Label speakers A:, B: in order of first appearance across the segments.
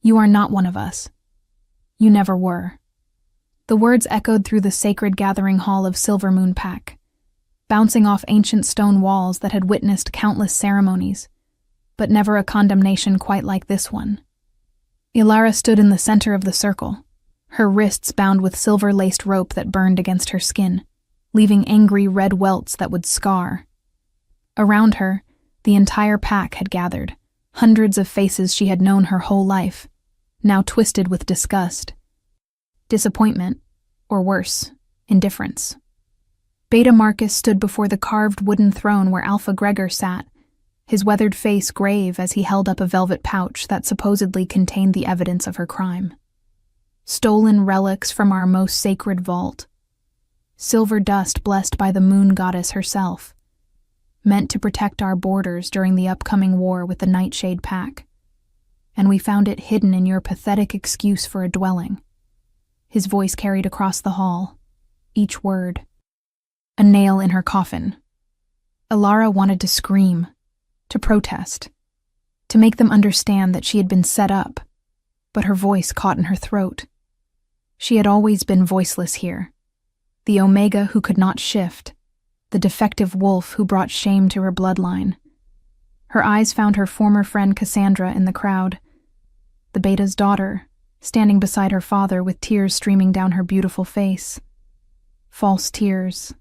A: You are not one of us. You never were." The words echoed through the sacred gathering hall of Silvermoon Pack, bouncing off ancient stone walls that had witnessed countless ceremonies, but never a condemnation quite like this one. Ilara stood in the center of the circle, her wrists bound with silver-laced rope that burned against her skin, leaving angry red welts that would scar. Around her, the entire pack had gathered, hundreds of faces she had known her whole life, now twisted with disgust, disappointment, or worse, indifference. Beta Marcus stood before the carved wooden throne where Alpha Gregor sat, his weathered face grave as he held up a velvet pouch that supposedly contained the evidence of her crime. Stolen relics from our most sacred vault. Silver dust blessed by the moon goddess herself, meant to protect our borders during the upcoming war with the Nightshade Pack. And we found it hidden in your pathetic excuse for a dwelling. His voice carried across the hall, each word a nail in her coffin. Ilara wanted to scream, to protest, to make them understand that she had been set up, but her voice caught in her throat. She had always been voiceless here, the Omega who could not shift, the defective wolf who brought shame to her bloodline. Her eyes found her former friend Cassandra in the crowd, the Beta's daughter, standing beside her father with tears streaming down her beautiful face. False tears.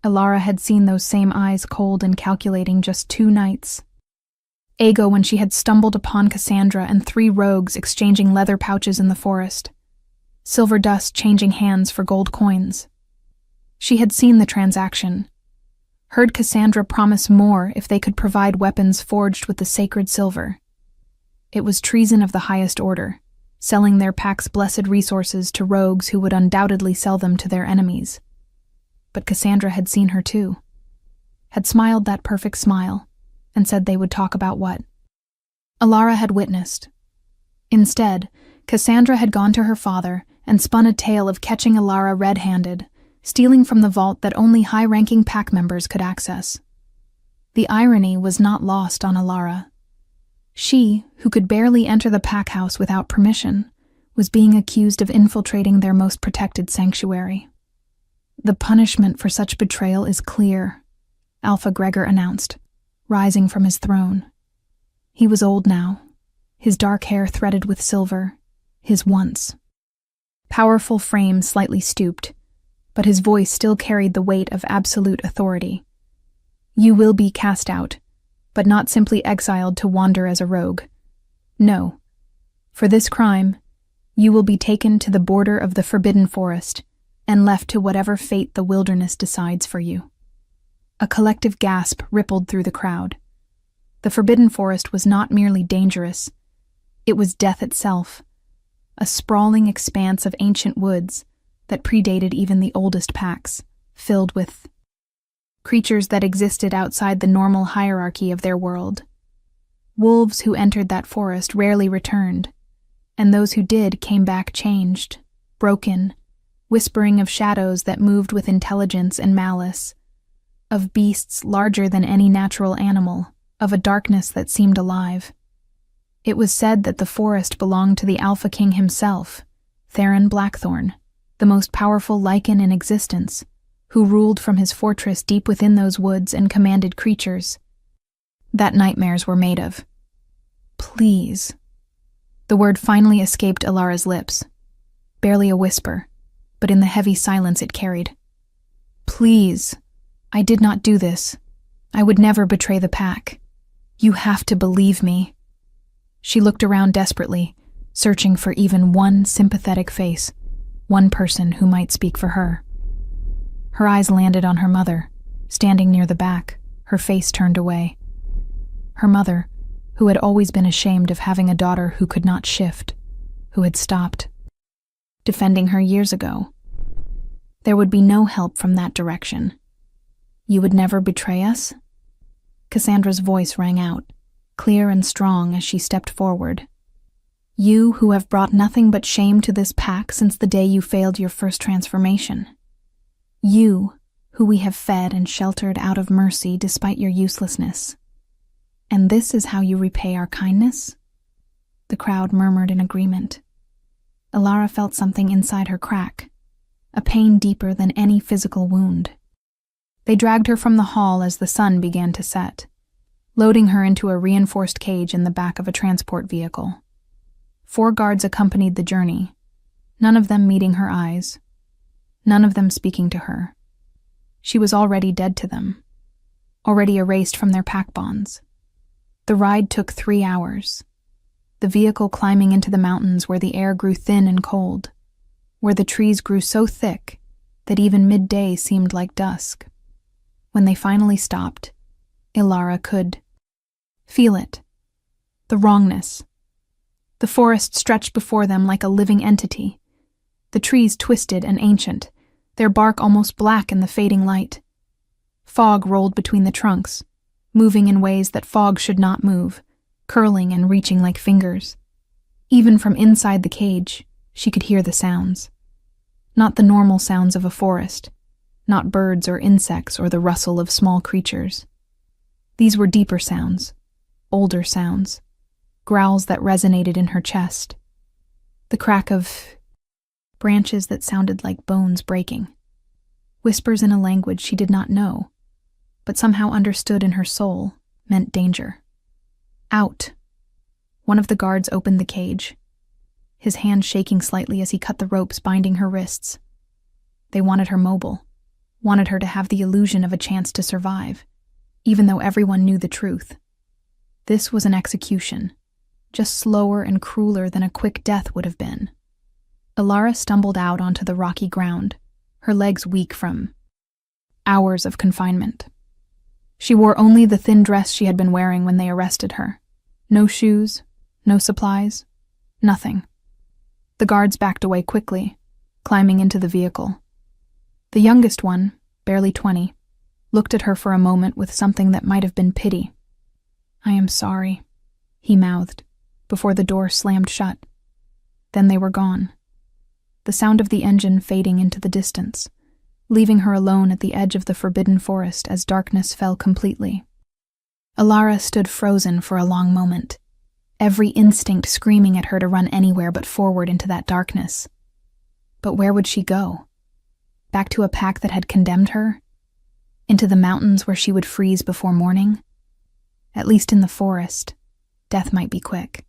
A: Ilara had seen those same eyes cold and calculating just 2 nights ago when she had stumbled upon Cassandra and 3 rogues exchanging leather pouches in the forest, silver dust changing hands for gold coins. She had seen the transaction, heard Cassandra promise more if they could provide weapons forged with the sacred silver. It was treason of the highest order, selling their pack's blessed resources to rogues who would undoubtedly sell them to their enemies. But Cassandra had seen her too, had smiled that perfect smile, and said they would talk about what Ilara had witnessed. Instead, Cassandra had gone to her father and spun a tale of catching Ilara red-handed, stealing from the vault that only high-ranking pack members could access. The irony was not lost on Ilara. She, who could barely enter the pack house without permission, was being accused of infiltrating their most protected sanctuary. "The punishment for such betrayal is clear," Alpha Gregor announced, rising from his throne. He was old now, his dark hair threaded with silver, his once powerful frame slightly stooped, but his voice still carried the weight of absolute authority. "You will be cast out, but not simply exiled to wander as a rogue. No. For this crime, you will be taken to the border of the Forbidden Forest and left to whatever fate the wilderness decides for you." A collective gasp rippled through the crowd. The Forbidden Forest was not merely dangerous, it was death itself, a sprawling expanse of ancient woods that predated even the oldest packs, filled with creatures that existed outside the normal hierarchy of their world. Wolves who entered that forest rarely returned, and those who did came back changed, broken, whispering of shadows that moved with intelligence and malice, of beasts larger than any natural animal, of a darkness that seemed alive. It was said that the forest belonged to the Alpha King himself, Theron Blackthorn, the most powerful Lycan in existence, who ruled from his fortress deep within those woods and commanded creatures that nightmares were made of. "Please." The word finally escaped Ilara's lips, barely a whisper, but in the heavy silence it carried. "Please. I did not do this. I would never betray the pack. You have to believe me." She looked around desperately, searching for even one sympathetic face, one person who might speak for her. Her eyes landed on her mother, standing near the back, her face turned away. Her mother, who had always been ashamed of having a daughter who could not shift, who had stopped defending her years ago. There would be no help from that direction. "You would never betray us?" Cassandra's voice rang out, clear and strong as she stepped forward. "You who have brought nothing but shame to this pack since the day you failed your first transformation. You, who we have fed and sheltered out of mercy despite your uselessness. And this is how you repay our kindness?" The crowd murmured in agreement. Elara felt something inside her crack, a pain deeper than any physical wound. They dragged her from the hall as the sun began to set, loading her into a reinforced cage in the back of a transport vehicle. 4 guards accompanied the journey, none of them meeting her eyes, none of them speaking to her. She was already dead to them, already erased from their pack bonds. The ride took 3 hours, the vehicle climbing into the mountains where the air grew thin and cold, where the trees grew so thick that even midday seemed like dusk. When they finally stopped, Elara could feel it, the wrongness. The forest stretched before them like a living entity, the trees twisted and ancient, their bark almost black in the fading light. Fog rolled between the trunks, moving in ways that fog should not move, curling and reaching like fingers. Even from inside the cage, she could hear the sounds. Not the normal sounds of a forest, not birds or insects or the rustle of small creatures. These were deeper sounds, older sounds, growls that resonated in her chest, the crack of branches that sounded like bones breaking, whispers in a language she did not know, but somehow understood in her soul meant danger. Out! One of the guards opened the cage, his hand shaking slightly as he cut the ropes binding her wrists. They wanted her mobile, wanted her to have the illusion of a chance to survive, even though everyone knew the truth. This was an execution, just slower and crueler than a quick death would have been. Elara stumbled out onto the rocky ground, her legs weak from hours of confinement. She wore only the thin dress she had been wearing when they arrested her. No shoes, no supplies, nothing. The guards backed away quickly, climbing into the vehicle. The youngest one, barely 20, looked at her for a moment with something that might have been pity. "I am sorry," he mouthed, before the door slammed shut. Then they were gone, the sound of the engine fading into the distance, leaving her alone at the edge of the forbidden forest as darkness fell completely. Elara stood frozen for a long moment, every instinct screaming at her to run anywhere but forward into that darkness. But where would she go? Back to a pack that had condemned her? Into the mountains where she would freeze before morning? At least in the forest, death might be quick.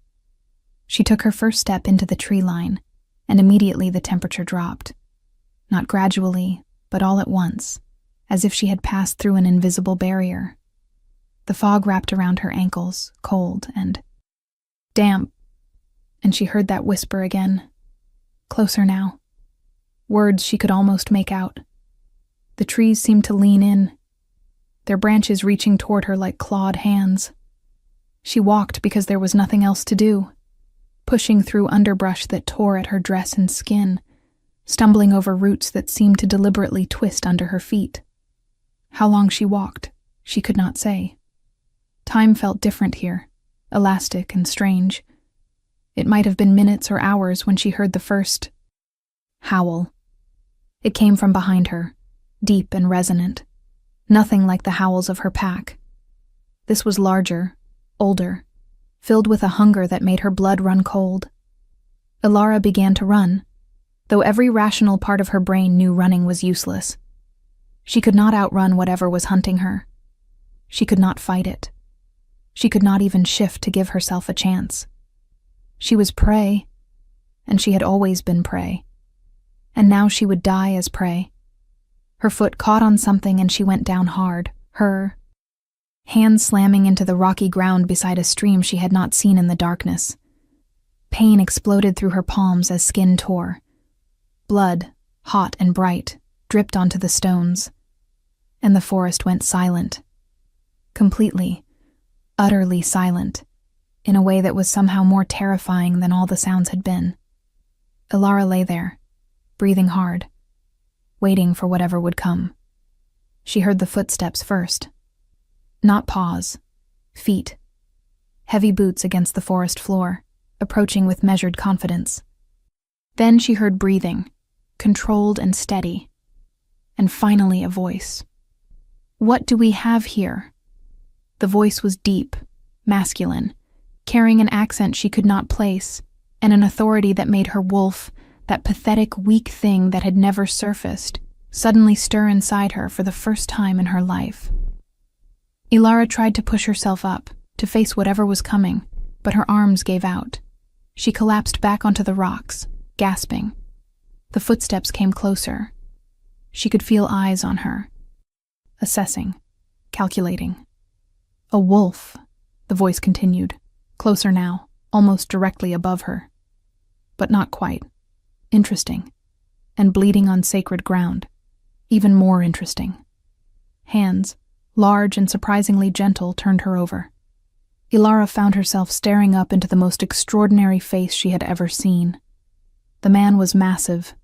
A: She took her first step into the tree line, and immediately the temperature dropped. Not gradually, but all at once, as if she had passed through an invisible barrier. The fog wrapped around her ankles, cold and damp, and she heard that whisper again. Closer now. Words she could almost make out. The trees seemed to lean in, their branches reaching toward her like clawed hands. She walked because there was nothing else to do, pushing through underbrush that tore at her dress and skin, stumbling over roots that seemed to deliberately twist under her feet. How long she walked, she could not say. Time felt different here, elastic and strange. It might have been minutes or hours when she heard the first howl. It came from behind her, deep and resonant, nothing like the howls of her pack. This was larger, older, filled with a hunger that made her blood run cold. Elara began to run, though every rational part of her brain knew running was useless. She could not outrun whatever was hunting her. She could not fight it. She could not even shift to give herself a chance. She was prey, and she had always been prey. And now she would die as prey. Her foot caught on something and she went down hard, her hand slamming into the rocky ground beside a stream she had not seen in the darkness. Pain exploded through her palms as skin tore. Blood, hot and bright, dripped onto the stones. And the forest went silent. Completely, utterly silent, in a way that was somehow more terrifying than all the sounds had been. Elara lay there, breathing hard, waiting for whatever would come. She heard the footsteps first. Not paws, feet. Heavy boots against the forest floor, approaching with measured confidence. Then she heard breathing, controlled and steady. And finally a voice. "What do we have here?" The voice was deep, masculine, carrying an accent she could not place, and an authority that made her wolf, that pathetic, weak thing that had never surfaced, suddenly stir inside her for the first time in her life. Ilara tried to push herself up, to face whatever was coming, but her arms gave out. She collapsed back onto the rocks, gasping. The footsteps came closer. She could feel eyes on her. Assessing, calculating. A wolf, the voice continued, closer now, almost directly above her. But not quite. Interesting. And bleeding on sacred ground. Even more interesting. Hands, large and surprisingly gentle, turned her over. Ilara found herself staring up into the most extraordinary face she had ever seen. The man was massive,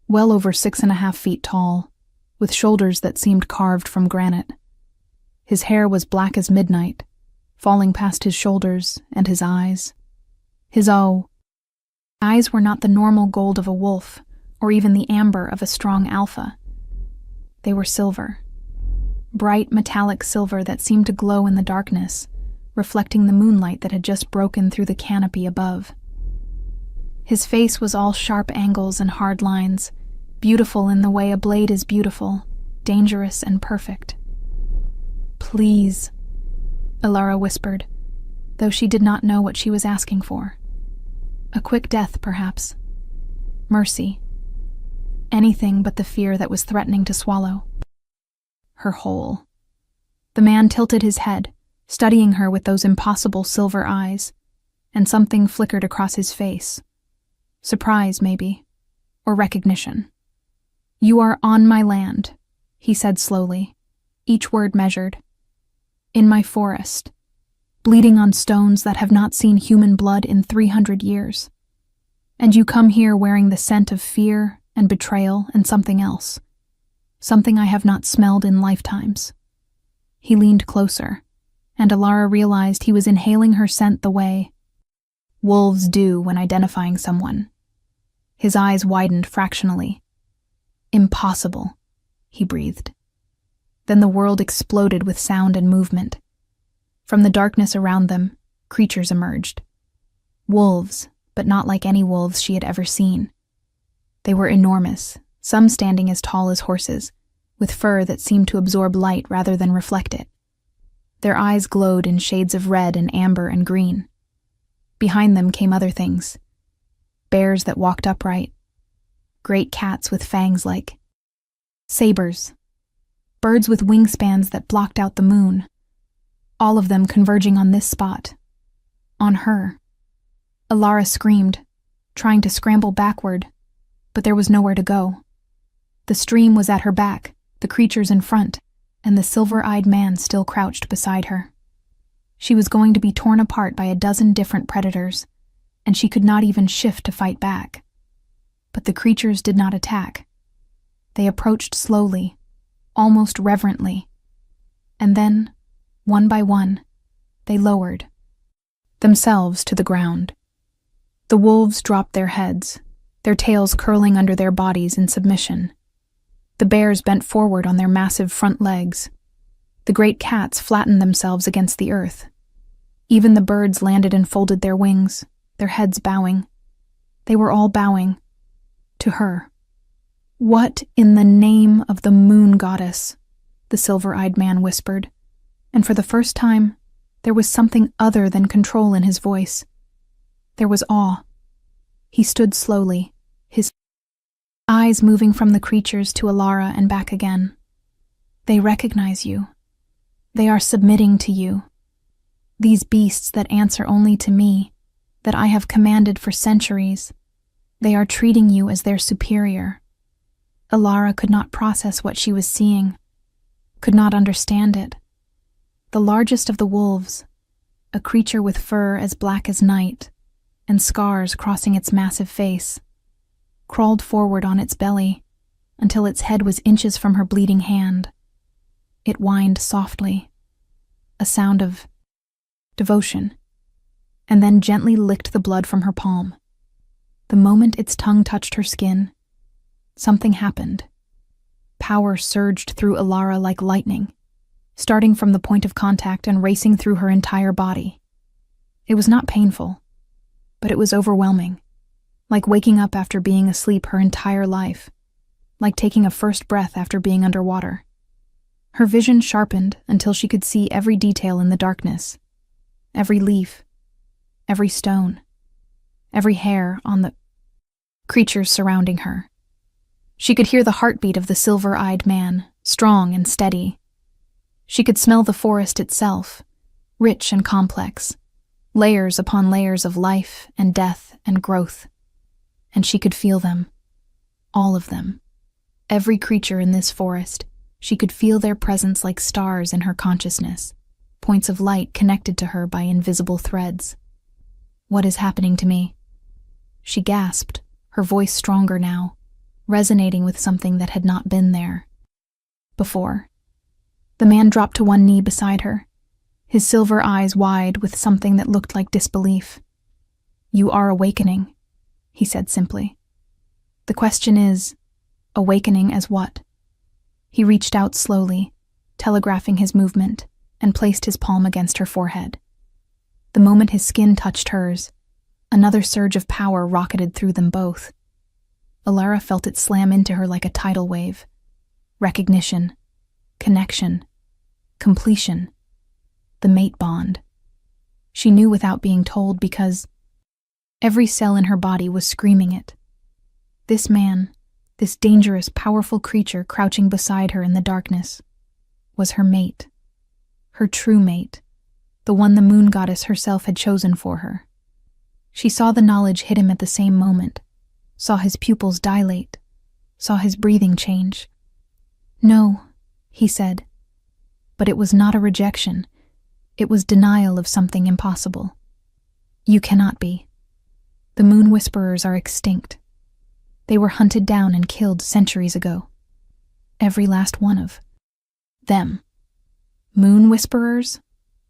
A: well over 6.5 feet tall, with shoulders that seemed carved from granite. His hair was black as midnight, falling past his shoulders and his eyes. His eyes were not the normal gold of a wolf, or even the amber of a strong alpha. They were silver. Bright metallic silver that seemed to glow in the darkness, reflecting the moonlight that had just broken through the canopy above. His face was all sharp angles and hard lines, beautiful in the way a blade is beautiful, dangerous and perfect. "Please," Ilara whispered, though she did not know what she was asking for. A quick death, perhaps. Mercy. Anything but the fear that was threatening to swallow her whole. The man tilted his head, studying her with those impossible silver eyes, and something flickered across his face. Surprise, maybe, or recognition. "You are on my land," he said slowly, each word measured. "In my forest, bleeding on stones that have not seen human blood in 300 years. And you come here wearing the scent of fear and betrayal and something else. Something I have not smelled in lifetimes." He leaned closer, and Ilara realized he was inhaling her scent the way wolves do when identifying someone. His eyes widened fractionally. "Impossible," he breathed. Then the world exploded with sound and movement. From the darkness around them, creatures emerged. Wolves, but not like any wolves she had ever seen. They were enormous, some standing as tall as horses, with fur that seemed to absorb light rather than reflect it. Their eyes glowed in shades of red and amber and green. Behind them came other things. Bears that walked upright. Great cats with fangs like sabers. Birds with wingspans that blocked out the moon. All of them converging on this spot. On her. Ilara screamed, trying to scramble backward, but there was nowhere to go. The stream was at her back, the creatures in front, and the silver-eyed man still crouched beside her. She was going to be torn apart by a dozen different predators, and she could not even shift to fight back. But the creatures did not attack. They approached slowly, almost reverently, and then, one by one, they lowered themselves to the ground. The wolves dropped their heads, their tails curling under their bodies in submission. The bears bent forward on their massive front legs. The great cats flattened themselves against the earth. Even the birds landed and folded their wings, their heads bowing. They were all bowing. To her. "What in the name of the moon goddess?" the silver-eyed man whispered, and for the first time, there was something other than control in his voice. There was awe. He stood slowly, his eyes moving from the creatures to Ilara and back again. "They recognize you. They are submitting to you. These beasts that answer only to me, that I have commanded for centuries, they are treating you as their superior." Ilara could not process what she was seeing, could not understand it. The largest of the wolves, a creature with fur as black as night, and scars crossing its massive face, crawled forward on its belly until its head was inches from her bleeding hand. It whined softly, a sound of devotion, and then gently licked the blood from her palm. The moment its tongue touched her skin, something happened. Power surged through Ilara like lightning, starting from the point of contact and racing through her entire body. It was not painful, but it was overwhelming, like waking up after being asleep her entire life, like taking a first breath after being underwater. Her vision sharpened until she could see every detail in the darkness, every leaf, every stone, every hair on the creatures surrounding her. She could hear the heartbeat of the silver-eyed man, strong and steady. She could smell the forest itself, rich and complex, layers upon layers of life and death and growth. And she could feel them, all of them. Every creature in this forest, she could feel their presence like stars in her consciousness, points of light connected to her by invisible threads. "What is happening to me?" She gasped, her voice stronger now, resonating with something that had not been there before. The man dropped to one knee beside her, his silver eyes wide with something that looked like disbelief. "You are awakening," he said simply. "The question is, awakening as what?" He reached out slowly, telegraphing his movement, and placed his palm against her forehead. The moment his skin touched hers, another surge of power rocketed through them both. Alara felt it slam into her like a tidal wave. Recognition, connection, completion, the mate bond. She knew without being told because every cell in her body was screaming it. This man, this dangerous, powerful creature crouching beside her in the darkness, was her mate. Her true mate, the one the moon goddess herself had chosen for her. She saw the knowledge hit him at the same moment, saw his pupils dilate, saw his breathing change. "No," he said. But it was not a rejection. It was denial of something impossible. "You cannot be. The moon whisperers are extinct. They were hunted down and killed centuries ago. Every last one of them." "Moon whisperers?"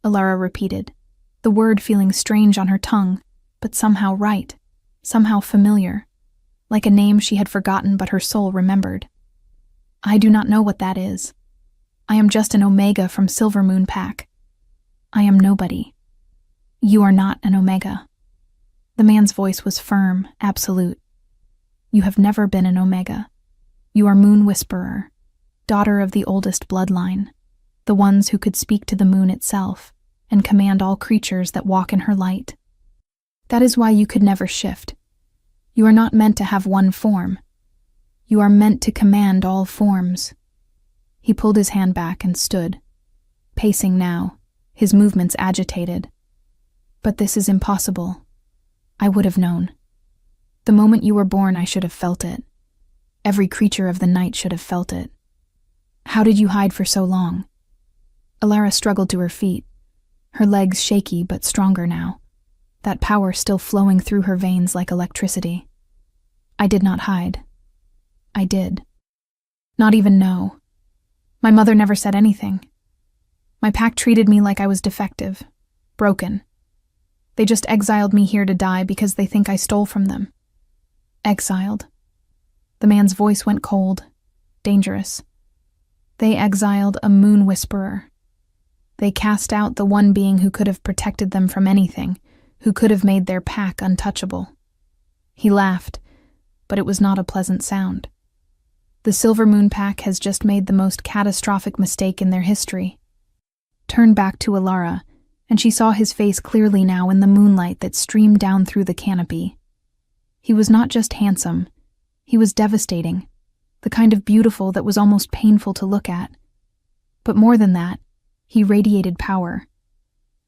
A: Alara repeated, the word feeling strange on her tongue, but somehow right, somehow familiar, like a name she had forgotten but her soul remembered. "I do not know what that is. I am just an Omega from Silver Moon Pack. I am nobody. You are not an Omega." The man's voice was firm, absolute. "You have never been an Omega. You are Moon Whisperer, daughter of the oldest bloodline, the ones who could speak to the moon itself and command all creatures that walk in her light. That is why you could never shift. You are not meant to have one form. You are meant to command all forms." He pulled his hand back and stood, pacing now, his movements agitated. "But this is impossible. I would have known. The moment you were born, I should have felt it. Every creature of the night should have felt it. How did you hide for so long?" Alara struggled to her feet, her legs shaky but stronger now, that power still flowing through her veins like electricity. "I did not hide. I did not even know. My mother never said anything. My pack treated me like I was defective, broken. They just exiled me here to die because they think I stole from them." "Exiled?" The man's voice went cold, dangerous. "They exiled a moon whisperer. They cast out the one being who could have protected them from anything, who could have made their pack untouchable." He laughed, but it was not a pleasant sound. "The Silver Moon Pack has just made the most catastrophic mistake in their history." Turned back to Alara, and she saw his face clearly now in the moonlight that streamed down through the canopy. He was not just handsome, he was devastating, the kind of beautiful that was almost painful to look at. But more than that, he radiated power.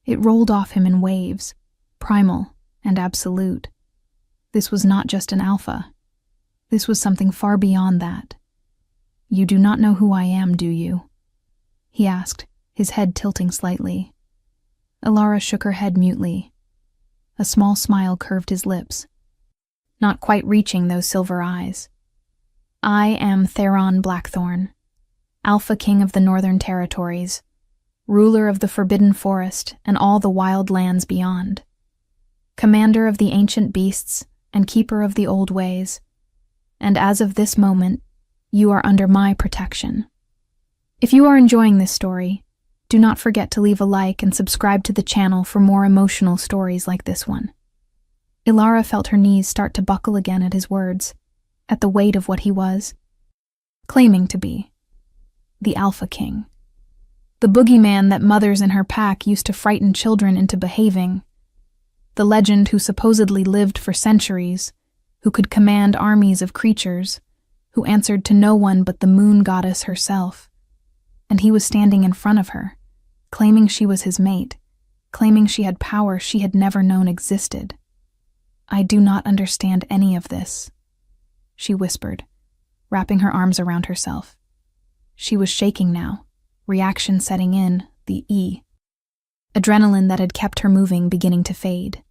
A: It rolled off him in waves, primal and absolute. This was not just an alpha. This was something far beyond that. "You do not know who I am, do you?" he asked, his head tilting slightly. Alara shook her head mutely. A small smile curved his lips, not quite reaching those silver eyes. "I am Theron Blackthorn, Alpha King of the Northern Territories, ruler of the Forbidden Forest and all the wild lands beyond, commander of the ancient beasts and keeper of the old ways, and as of this moment, you are under my protection. If you are enjoying this story, Do not forget to leave a like and subscribe to the channel for more emotional stories like this one. Ilara felt her knees start to buckle again at his words, at the weight of what he was claiming to be. The Alpha King. The boogeyman that mothers in her pack used to frighten children into behaving. The legend who supposedly lived for centuries, who could command armies of creatures, who answered to no one but the moon goddess herself. And he was standing in front of her, claiming she was his mate, claiming she had power she had never known existed. I do not understand any of this, she whispered, wrapping her arms around herself. She was shaking now, reaction setting in, the adrenaline that had kept her moving beginning to fade.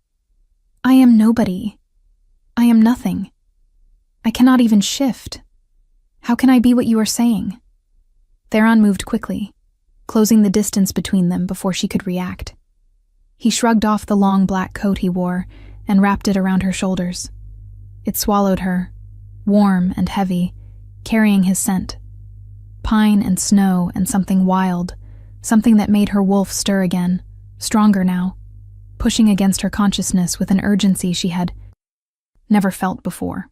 A: I am nobody. I am nothing. I cannot even shift. How can I be what you are saying? Theron moved quickly, closing the distance between them before she could react. He shrugged off the long black coat he wore and wrapped it around her shoulders. It swallowed her, warm and heavy, carrying his scent. Pine and snow and something wild, something that made her wolf stir again, stronger now, pushing against her consciousness with an urgency she had never felt before.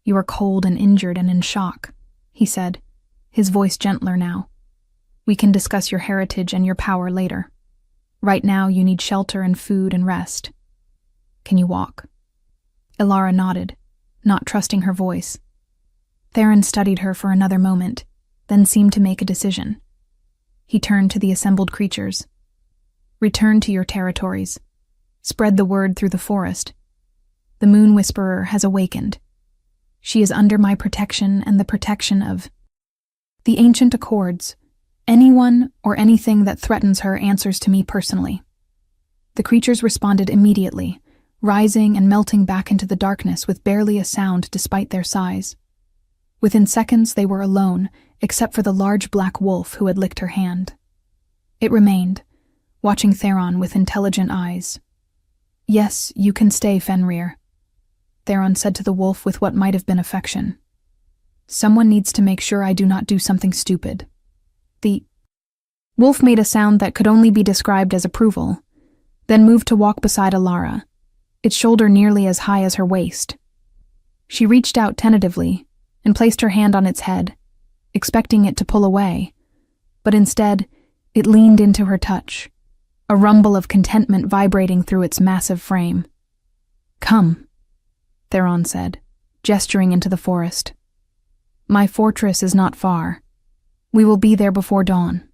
A: You are cold and injured and in shock, he said, his voice gentler now. We can discuss your heritage and your power later. Right now you need shelter and food and rest. Can you walk? Ilara nodded, not trusting her voice. Theron studied her for another moment, then seemed to make a decision. He turned to the assembled creatures. Return to your territories. Spread the word through the forest. The Moon Whisperer has awakened. She is under my protection and the protection of the ancient accords. Anyone or anything that threatens her answers to me personally. The creatures responded immediately, rising and melting back into the darkness with barely a sound despite their size. Within seconds they were alone, except for the large black wolf who had licked her hand. It remained, watching Theron with intelligent eyes. Yes, you can stay, Fenrir, Theron said to the wolf with what might have been affection. Someone needs to make sure I do not do something stupid. The wolf made a sound that could only be described as approval, then moved to walk beside Ilara, its shoulder nearly as high as her waist. She reached out tentatively and placed her hand on its head, expecting it to pull away, but instead, it leaned into her touch, a rumble of contentment vibrating through its massive frame. Come, Theron said, gesturing into the forest. My fortress is not far. We will be there before dawn.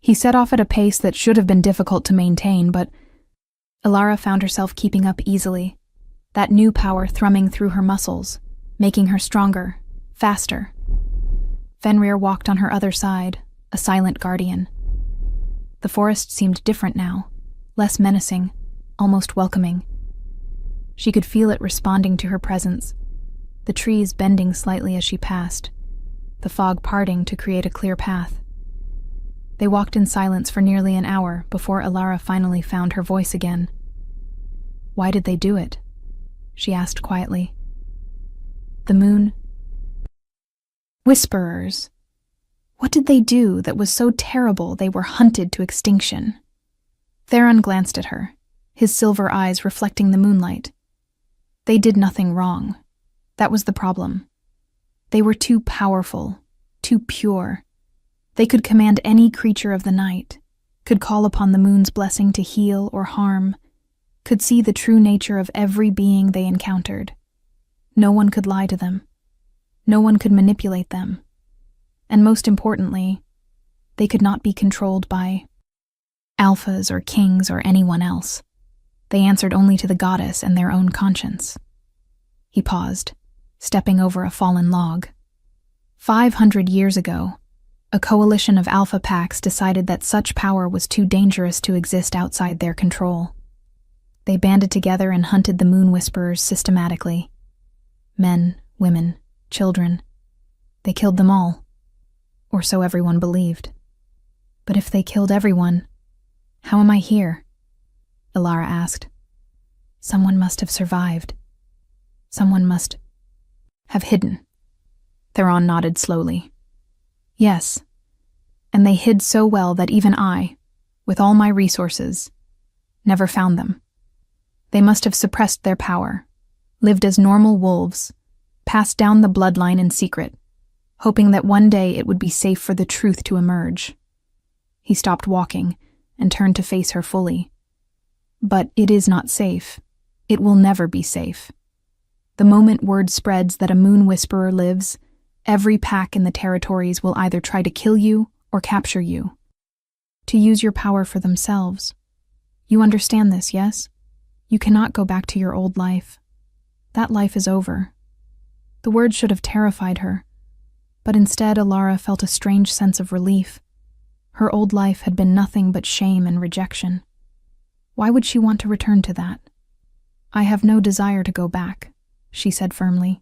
A: He set off at a pace that should have been difficult to maintain, but Ilara found herself keeping up easily, that new power thrumming through her muscles, making her stronger, faster. Fenrir walked on her other side, a silent guardian. The forest seemed different now, less menacing, almost welcoming. She could feel it responding to her presence, the trees bending slightly as she passed, the fog parting to create a clear path. They walked in silence for nearly an hour before Ilara finally found her voice again. Why did they do it? She asked quietly. The Moon Whisperers. What did they do that was so terrible they were hunted to extinction? Theron glanced at her, his silver eyes reflecting the moonlight. They did nothing wrong. That was the problem. They were too powerful, too pure. They could command any creature of the night, could call upon the moon's blessing to heal or harm, could see the true nature of every being they encountered. No one could lie to them. No one could manipulate them. And most importantly, they could not be controlled by alphas or kings or anyone else. They answered only to the goddess and their own conscience. He paused, stepping over a fallen log. 500 years ago, a coalition of alpha packs decided that such power was too dangerous to exist outside their control. They banded together and hunted the Moon Whisperers systematically. Men, women, children. They killed them all. Or so everyone believed. But if they killed everyone, how am I here? Ilara asked. Someone must have survived. Someone must have hidden. Theron nodded slowly. Yes. and they hid so well that even I, with all my resources, never found them. They must have suppressed their power, lived as normal wolves, passed down the bloodline in secret, hoping that one day it would be safe for the truth to emerge. He stopped walking and turned to face her fully. But it is not safe. It will never be safe. The moment word spreads that a moon whisperer lives, every pack in the territories will either try to kill you or capture you, to use your power for themselves. You understand this, yes? You cannot go back to your old life. That life is over. The words should have terrified her, but instead Alara felt a strange sense of relief. Her old life had been nothing but shame and rejection. Why would she want to return to that? I have no desire to go back, she said firmly.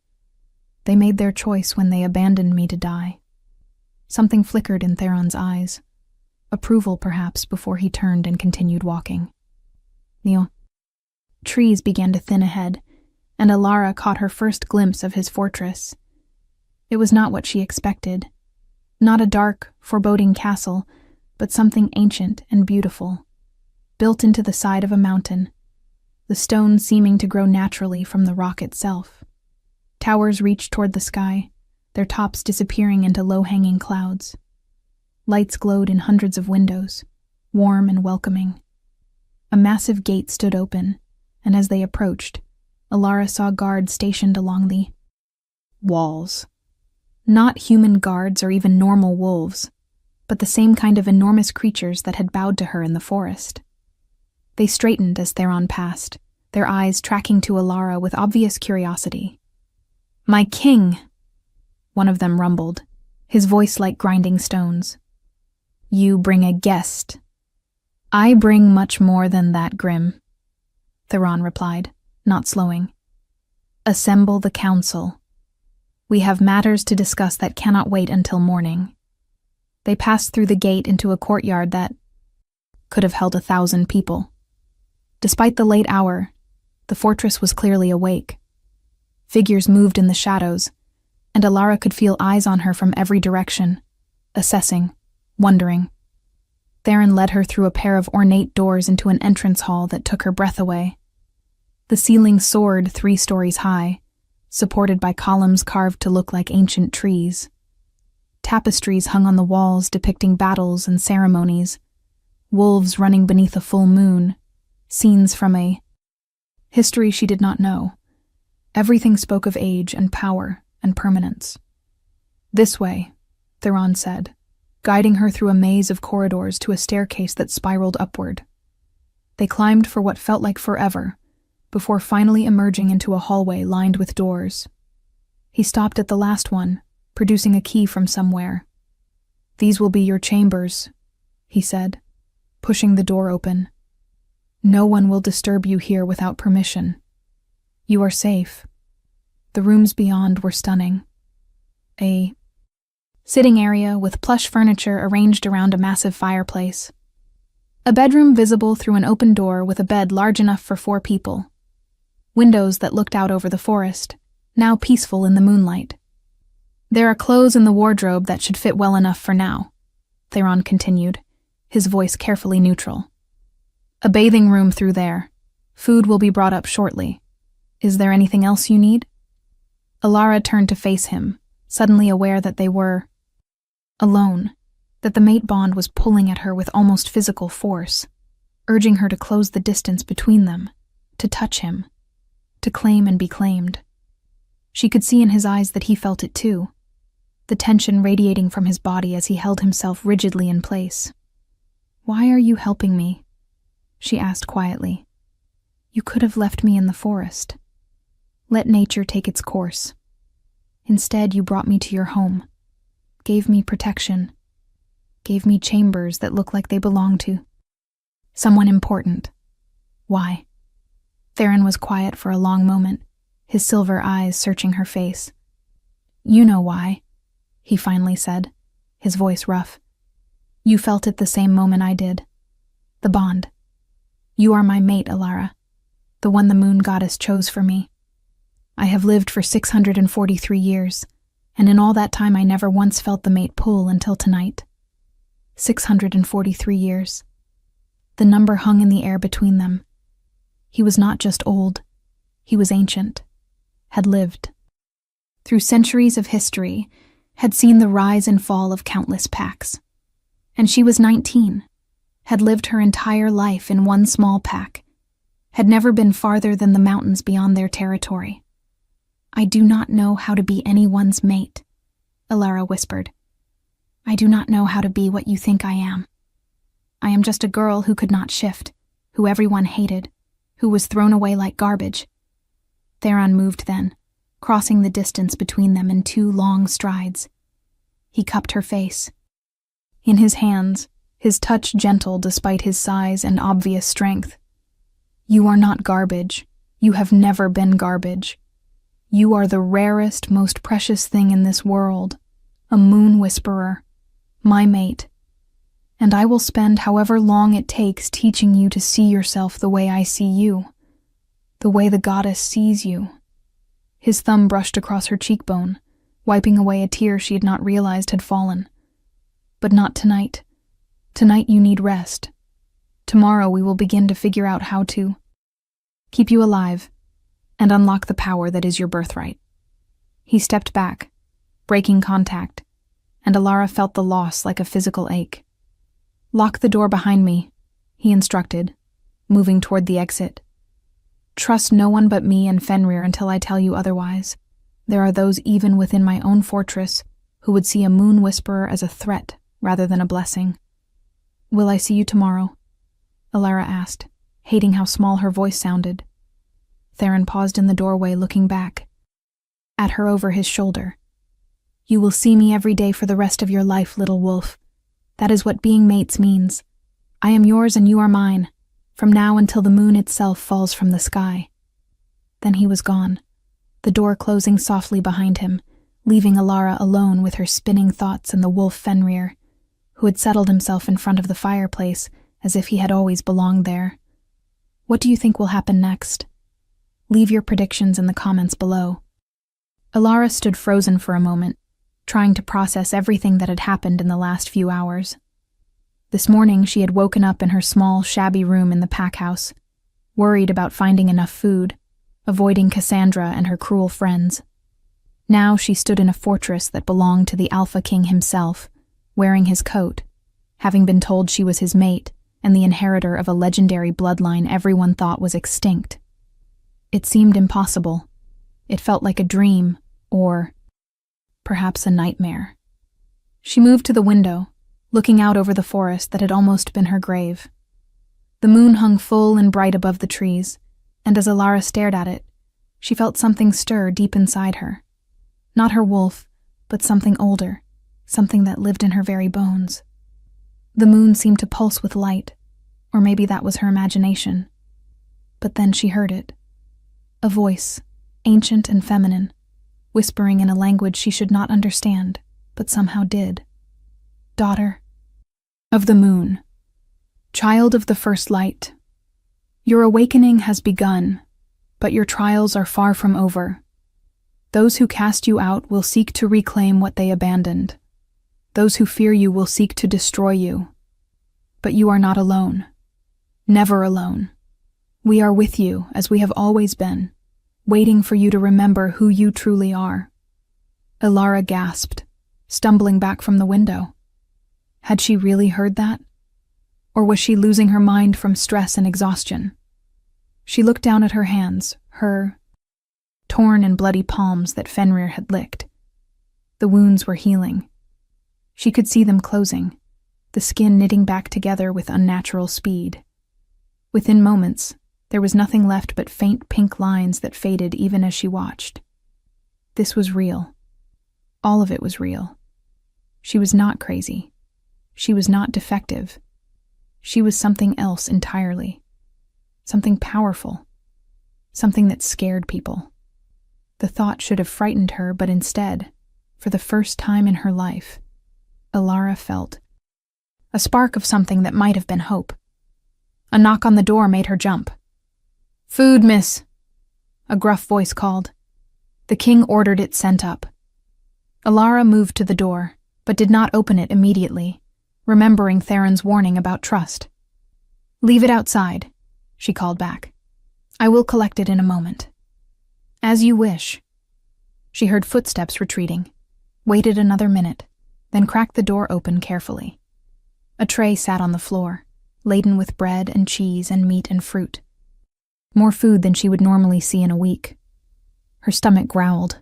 A: They made their choice when they abandoned me to die. Something flickered in Theron's eyes. Approval, perhaps, before he turned and continued walking. Neil. Trees began to thin ahead, and Alara caught her first glimpse of his fortress. It was not what she expected. Not a dark, foreboding castle, but something ancient and beautiful, built into the side of a mountain, the stone seeming to grow naturally from the rock itself. Towers reached toward the sky, their tops disappearing into low-hanging clouds. Lights glowed in hundreds of windows, warm and welcoming. A massive gate stood open, and as they approached, Alara saw guards stationed along the walls. Not human guards or even normal wolves, but the same kind of enormous creatures that had bowed to her in the forest. They straightened as Theron passed, their eyes tracking to Alara with obvious curiosity. "My king!" one of them rumbled, his voice like grinding stones. "You bring a guest." "I bring much more than that, Grim," Theron replied, not slowing. "Assemble the council. We have matters to discuss that cannot wait until morning." They passed through the gate into a courtyard that could have held 1,000 people. Despite the late hour, the fortress was clearly awake. Figures moved in the shadows, and Alara could feel eyes on her from every direction, assessing, wondering. Theron led her through a pair of ornate doors into an entrance hall that took her breath away. The ceiling soared 3 stories high, supported by columns carved to look like ancient trees. Tapestries hung on the walls depicting battles and ceremonies, wolves running beneath a full moon, scenes from a history she did not know. Everything spoke of age and power and permanence. "This way," Theron said, guiding her through a maze of corridors to a staircase that spiraled upward. They climbed for what felt like forever, before finally emerging into a hallway lined with doors. He stopped at the last one, producing a key from somewhere. "These will be your chambers," he said, pushing the door open. "No one will disturb you here without permission. You are safe." The rooms beyond were stunning. A sitting area with plush furniture arranged around a massive fireplace. A bedroom visible through an open door with a bed large enough for 4 people. Windows that looked out over the forest, now peaceful in the moonlight. "There are clothes in the wardrobe that should fit well enough for now," Theron continued, his voice carefully neutral. "A bathing room through there. Food will be brought up shortly. Is there anything else you need?" Alara turned to face him, suddenly aware that they were alone, that the mate bond was pulling at her with almost physical force, urging her to close the distance between them, to touch him, to claim and be claimed. She could see in his eyes that he felt it too, the tension radiating from his body as he held himself rigidly in place. "Why are you helping me?" she asked quietly. "You could have left me in the forest. Let nature take its course. Instead, you brought me to your home, gave me protection, gave me chambers that look like they belong to someone important. Why?" Theron was quiet for a long moment, his silver eyes searching her face. "You know why," he finally said, his voice rough. "You felt it the same moment I did. The bond. You are my mate, Alara, the one the moon goddess chose for me. I have lived for 643 years, and in all that time I never once felt the mate pull until tonight. 643 years. The number hung in the air between them. He was not just old, he was ancient, had lived. Through centuries of history, had seen the rise and fall of countless packs. And she was 19, had lived her entire life in one small pack, had never been farther than the mountains beyond their territory. "I do not know how to be anyone's mate," Alara whispered. "I do not know how to be what you think I am. I am just a girl who could not shift, who everyone hated, who was thrown away like garbage." Theron moved then, crossing the distance between them in 2 long strides. He cupped her face. In his hands, his touch gentle despite his size and obvious strength. "You are not garbage. You have never been garbage. You are the rarest, most precious thing in this world, a moon whisperer, my mate. And I will spend however long it takes teaching you to see yourself the way I see you, the way the goddess sees you." His thumb brushed across her cheekbone, wiping away a tear she had not realized had fallen. "But not tonight. Tonight you need rest. Tomorrow we will begin to figure out how to keep you alive and unlock the power that is your birthright." He stepped back, breaking contact, and Alara felt the loss like a physical ache. "Lock the door behind me," he instructed, moving toward the exit. "Trust no one but me and Fenrir until I tell you otherwise. There are those even within my own fortress who would see a moon whisperer as a threat rather than a blessing." "Will I see you tomorrow?" Alara asked, hating how small her voice sounded. Theron paused in the doorway, looking back at her over his shoulder. "You will see me every day for the rest of your life, little wolf. That is what being mates means. I am yours and you are mine, from now until the moon itself falls from the sky." Then he was gone, the door closing softly behind him, leaving Alara alone with her spinning thoughts and the wolf Fenrir, who had settled himself in front of the fireplace as if he had always belonged there. What do you think will happen next? Leave your predictions in the comments below. Alara stood frozen for a moment, trying to process everything that had happened in the last few hours. This morning she had woken up in her small, shabby room in the pack house, worried about finding enough food, avoiding Cassandra and her cruel friends. Now she stood in a fortress that belonged to the Alpha King himself, wearing his coat, having been told she was his mate and the inheritor of a legendary bloodline everyone thought was extinct. It seemed impossible. It felt like a dream, or perhaps a nightmare. She moved to the window, looking out over the forest that had almost been her grave. The moon hung full and bright above the trees, and as Alara stared at it, she felt something stir deep inside her. Not her wolf, but something older, something that lived in her very bones. The moon seemed to pulse with light, or maybe that was her imagination. But then she heard it. A voice, ancient and feminine, whispering in a language she should not understand, but somehow did. "Daughter of the moon, child of the first light, your awakening has begun, but your trials are far from over. Those who cast you out will seek to reclaim what they abandoned. Those who fear you will seek to destroy you. But you are not alone. Never alone. We are with you, as we have always been, waiting for you to remember who you truly are." Alara gasped, stumbling back from the window. Had she really heard that? Or was she losing her mind from stress and exhaustion? She looked down at her hands, her torn and bloody palms that Fenrir had licked. The wounds were healing. She could see them closing, the skin knitting back together with unnatural speed. Within moments, there was nothing left but faint pink lines that faded even as she watched. This was real. All of it was real. She was not crazy. She was not defective. She was something else entirely. Something powerful. Something that scared people. The thought should have frightened her, but instead, for the first time in her life, Alara felt a spark of something that might have been hope. A knock on the door made her jump. "Food, miss," a gruff voice called. The king ordered it sent up. Alara moved to the door, but did not open it immediately, remembering Theron's warning about trust. "Leave it outside," she called back. "I will collect it in a moment." "As you wish." She heard footsteps retreating, waited another minute, then cracked the door open carefully. A tray sat on the floor, laden with bread and cheese and meat and fruit. More food than she would normally see in a week. Her stomach growled,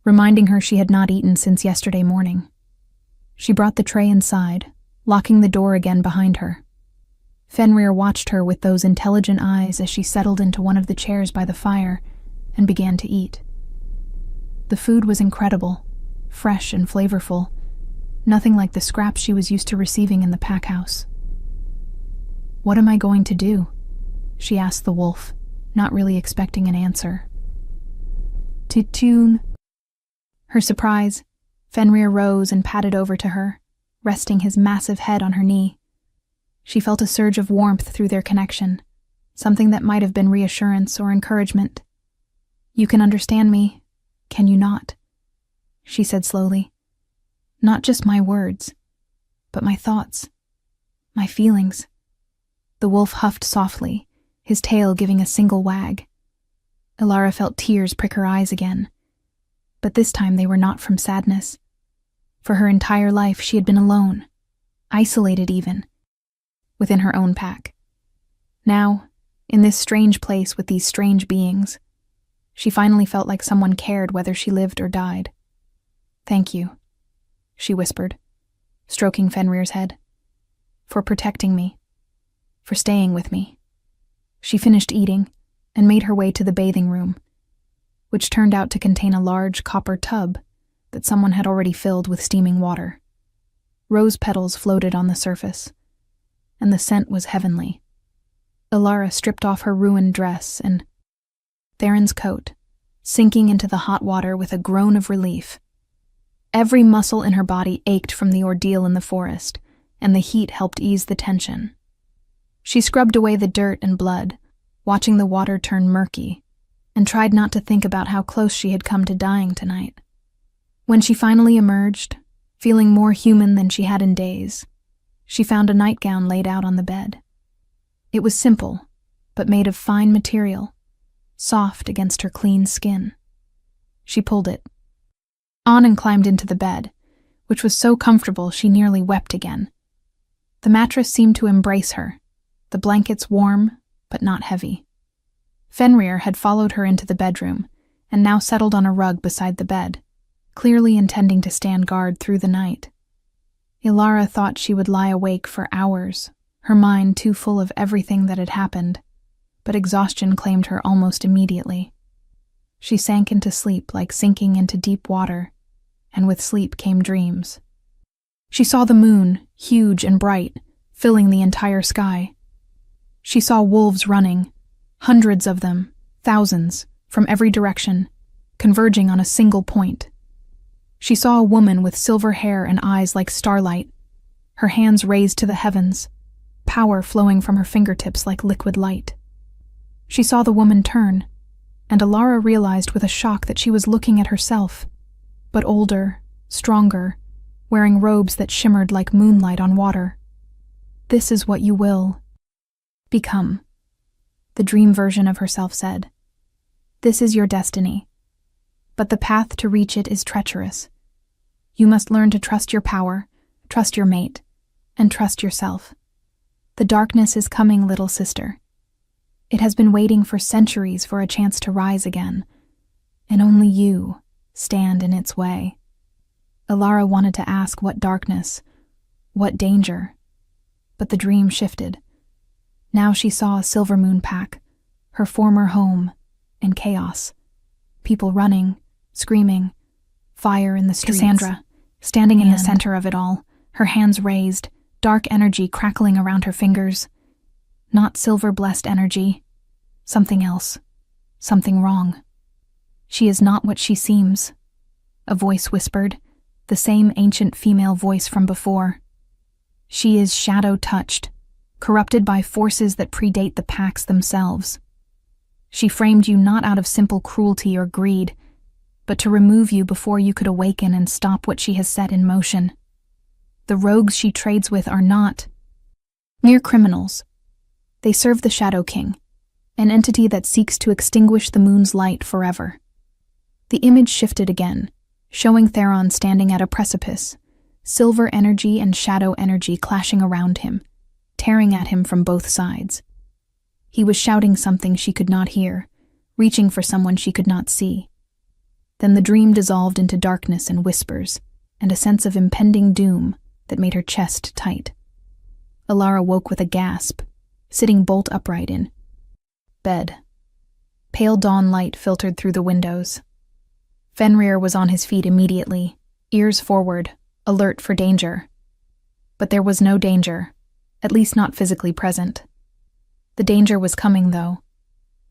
A: reminding her she had not eaten since yesterday morning. She brought the tray inside, locking the door again behind her. Fenrir watched her with those intelligent eyes as she settled into one of the chairs by the fire and began to eat. The food was incredible, fresh and flavorful, nothing like the scraps she was used to receiving in the pack house. "What am I going to do?" she asked the wolf, not really expecting an answer. "To tune." Her surprise, Fenrir rose and padded over to her, resting his massive head on her knee. She felt a surge of warmth through their connection, something that might have been reassurance or encouragement. "You can understand me, can you not?" she said slowly. "Not just my words, but my thoughts, my feelings." The wolf huffed softly, his tail giving a single wag. Elara felt tears prick her eyes again, but this time they were not from sadness. For her entire life she had been alone, isolated even, within her own pack. Now, in this strange place with these strange beings, she finally felt like someone cared whether she lived or died. "Thank you," she whispered, stroking Fenrir's head, "for protecting me, for staying with me." She finished eating and made her way to the bathing room, which turned out to contain a large copper tub that someone had already filled with steaming water. Rose petals floated on the surface, and the scent was heavenly. Elara stripped off her ruined dress and Theron's coat, sinking into the hot water with a groan of relief. Every muscle in her body ached from the ordeal in the forest, and the heat helped ease the tension. She scrubbed away the dirt and blood, watching the water turn murky, and tried not to think about how close she had come to dying tonight. When she finally emerged, feeling more human than she had in days, she found a nightgown laid out on the bed. It was simple, but made of fine material, soft against her clean skin. She pulled it on and climbed into the bed, which was so comfortable she nearly wept again. The mattress seemed to embrace her, the blankets warm but not heavy. Fenrir had followed her into the bedroom and now settled on a rug beside the bed, clearly intending to stand guard through the night. Elara thought she would lie awake for hours, her mind too full of everything that had happened, but exhaustion claimed her almost immediately. She sank into sleep like sinking into deep water, and with sleep came dreams. She saw the moon, huge and bright, filling the entire sky. She saw wolves running, hundreds of them, thousands, from every direction, converging on a single point. She saw a woman with silver hair and eyes like starlight, her hands raised to the heavens, power flowing from her fingertips like liquid light. She saw the woman turn, and Elara realized with a shock that she was looking at herself, but older, stronger, wearing robes that shimmered like moonlight on water. "This is what you will become," the dream version of herself said. "This is your destiny, but the path to reach it is treacherous. You must learn to trust your power, trust your mate, and trust yourself. The darkness is coming, little sister. It has been waiting for centuries for a chance to rise again, and only you stand in its way." Elara wanted to ask what darkness, what danger, but the dream shifted. Now she saw a silver moon pack, her former home, in chaos. People running, screaming, fire in the streets. Cassandra, standing in the center of it all, her hands raised, dark energy crackling around her fingers. Not silver-blessed energy. Something else. Something wrong. "She is not what she seems," a voice whispered, the same ancient female voice from before. "She is shadow-touched, corrupted by forces that predate the packs themselves. She framed you not out of simple cruelty or greed, but to remove you before you could awaken and stop what she has set in motion. The rogues she trades with are not mere criminals. They serve the Shadow King, an entity that seeks to extinguish the moon's light forever. The image shifted again, showing Theron standing at a precipice, silver energy and shadow energy clashing around him, tearing at him from both sides. He was shouting something she could not hear, reaching for someone she could not see. Then the dream dissolved into darkness and whispers, and a sense of impending doom that made her chest tight. Alara woke with a gasp, sitting bolt upright in bed. Pale dawn light filtered through the windows. Fenrir was on his feet immediately, ears forward, alert for danger. But there was no danger, at least not physically present. The danger was coming, though.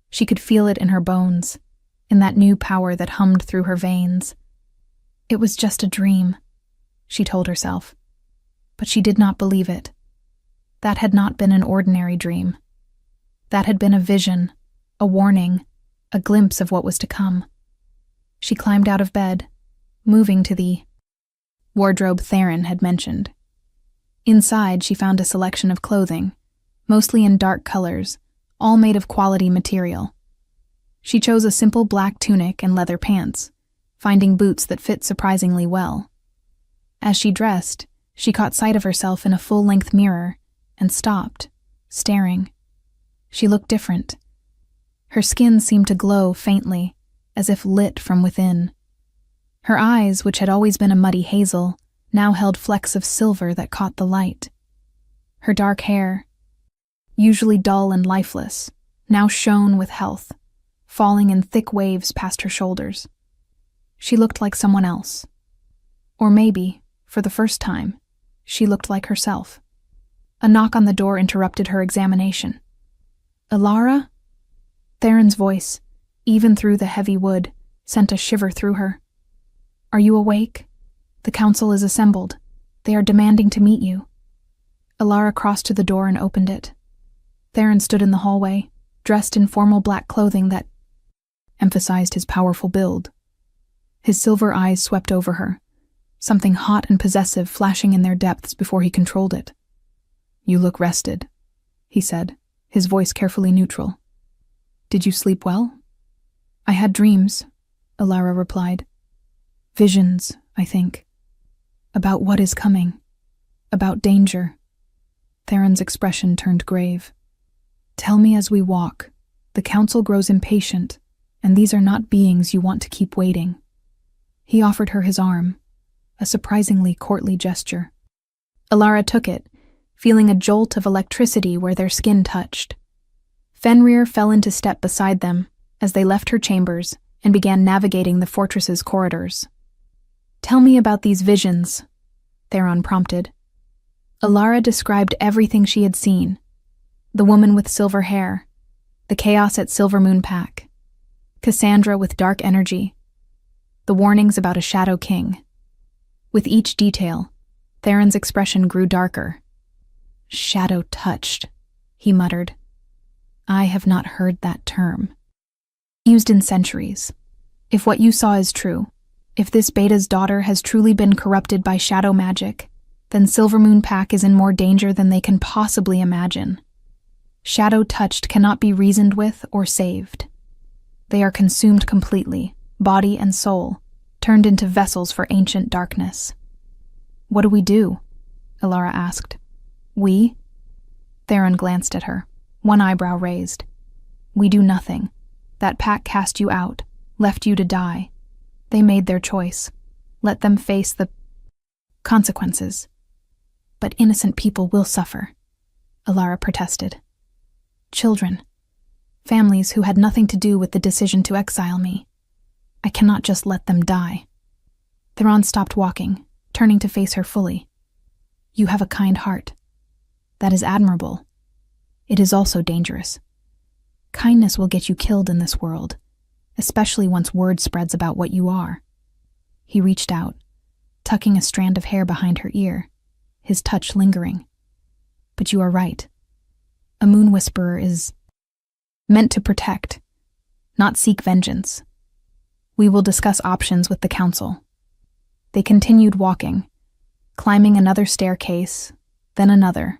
A: She could feel it in her bones, in that new power that hummed through her veins. It was just a dream, she told herself. But she did not believe it. That had not been an ordinary dream. That had been a vision, a warning, a glimpse of what was to come. She climbed out of bed, moving to the wardrobe Theron had mentioned. Inside, she found a selection of clothing, mostly in dark colors, all made of quality material. She chose a simple black tunic and leather pants, finding boots that fit surprisingly well. As she dressed, she caught sight of herself in a full-length mirror and stopped, staring. She looked different. Her skin seemed to glow faintly, as if lit from within. Her eyes, which had always been a muddy hazel, now held flecks of silver that caught the light. Her dark hair, usually dull and lifeless, now shone with health, falling in thick waves past her shoulders. She looked like someone else. Or maybe, for the first time, she looked like herself. A knock on the door interrupted her examination. "Alara?" Theron's voice, even through the heavy wood, sent a shiver through her. "Are you awake? The council is assembled. They are demanding to meet you." Alara crossed to the door and opened it. Theron stood in the hallway, dressed in formal black clothing that emphasized his powerful build. His silver eyes swept over her, something hot and possessive flashing in their depths before he controlled it. "You look rested," he said, his voice carefully neutral. "Did you sleep well?" "I had dreams," Alara replied. "Visions, I think. About what is coming. About danger." Theron's expression turned grave. "Tell me as we walk. The council grows impatient, and these are not beings you want to keep waiting." He offered her his arm, a surprisingly courtly gesture. Alara took it, feeling a jolt of electricity where their skin touched. Fenrir fell into step beside them as they left her chambers and began navigating the fortress's corridors. "Tell me about these visions," Theron prompted. Alara described everything she had seen. The woman with silver hair, the chaos at Silvermoon Pack, Cassandra with dark energy, the warnings about a Shadow King. With each detail, Theron's expression grew darker. "Shadow-touched," he muttered. "I have not heard that term. Used in centuries. If what you saw is true, if this Beta's daughter has truly been corrupted by shadow magic, then Silvermoon Pack is in more danger than they can possibly imagine. Shadow-touched cannot be reasoned with or saved. They are consumed completely, body and soul, turned into vessels for ancient darkness." "What do we do?" Alara asked. "We?" Theron glanced at her, one eyebrow raised. "We do nothing. That pack cast you out, left you to die. They made their choice. Let them face the consequences." "But innocent people will suffer," Alara protested. "Children. Families who had nothing to do with the decision to exile me. I cannot just let them die." Theron stopped walking, turning to face her fully. "You have a kind heart. That is admirable. It is also dangerous. Kindness will get you killed in this world, especially once word spreads about what you are." He reached out, tucking a strand of hair behind her ear, his touch lingering. "But you are right. A moon whisperer is meant to protect, not seek vengeance. We will discuss options with the council." They continued walking, climbing another staircase, then another,